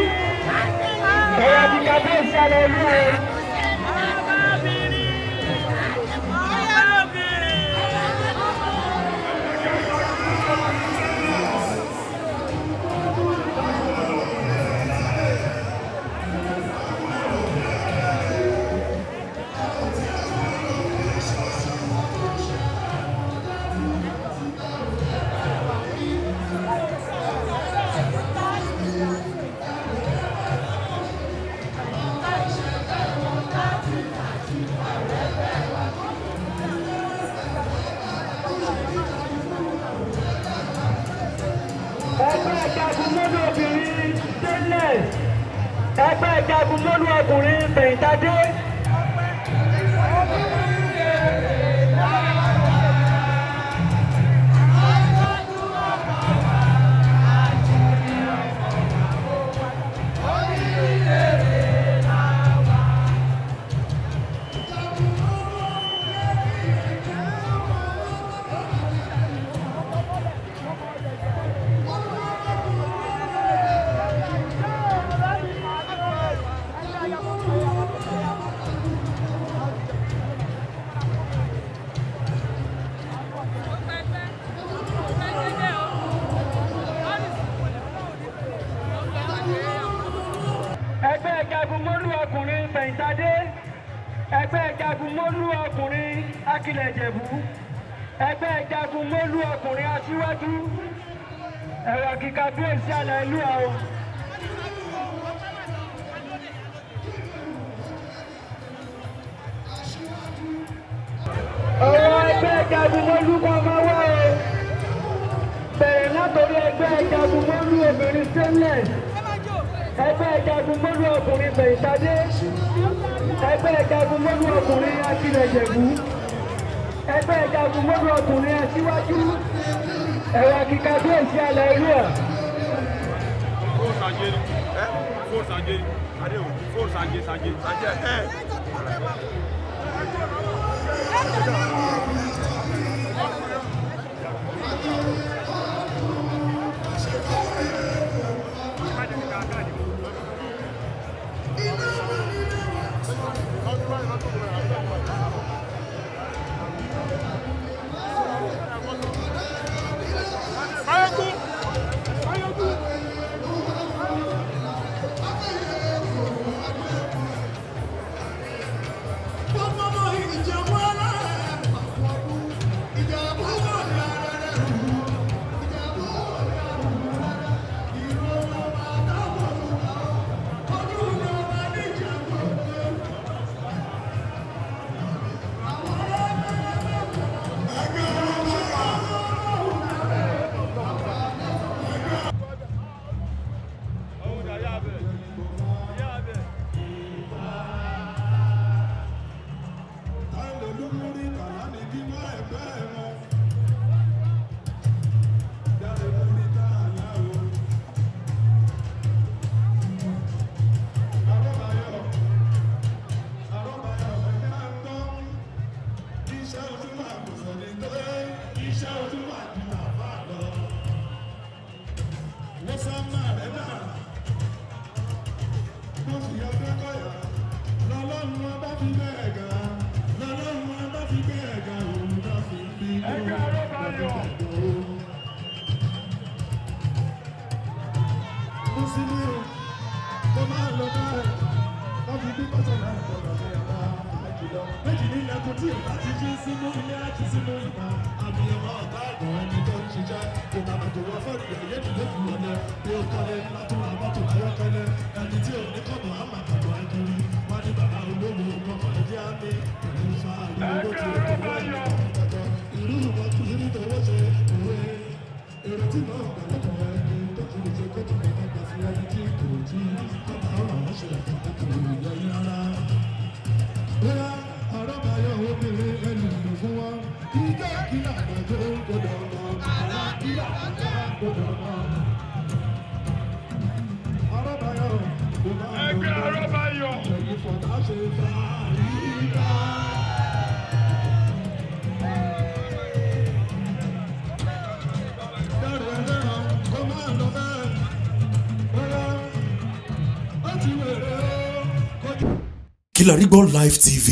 Ẹ̀yà ti kàfé ìṣàlẹ̀ olú ẹ̀. Ẹgbẹ́ Ìjàgùnmólú ọkùnrin tẹ̀yìntàdé. ẹgbẹ́ jagunmólú ọkùnrin fẹ̀yìntadé, ẹgbẹ́ jagunmólú ọkùnrin akilẹ̀ Ìjẹ̀bú, ẹgbẹ́ jagunmólú ọkùnrin aṣíwájú, ẹ̀rọ kíkà bí èsì àlẹ́ ìlú àwọn. ọ̀rọ̀ ẹgbẹ́ jagunmólú kan máa wá o, bẹ̀rẹ̀ látòrí ẹgbẹ́ jagunmólú obìnrin stainless, ẹgbẹ́ jagunmólú ọkùnrin fẹ̀yìntadé, ẹgbẹ́ jagunmólú ọkùnrin akilẹ̀ Ìjẹ̀bú, ẹgbẹ́ jagunmólú ọkùnrin aṣíwájú, ẹ̀rọ kíkà bí èsì àlẹ́ ìlú à. Kilarigbo Live TV.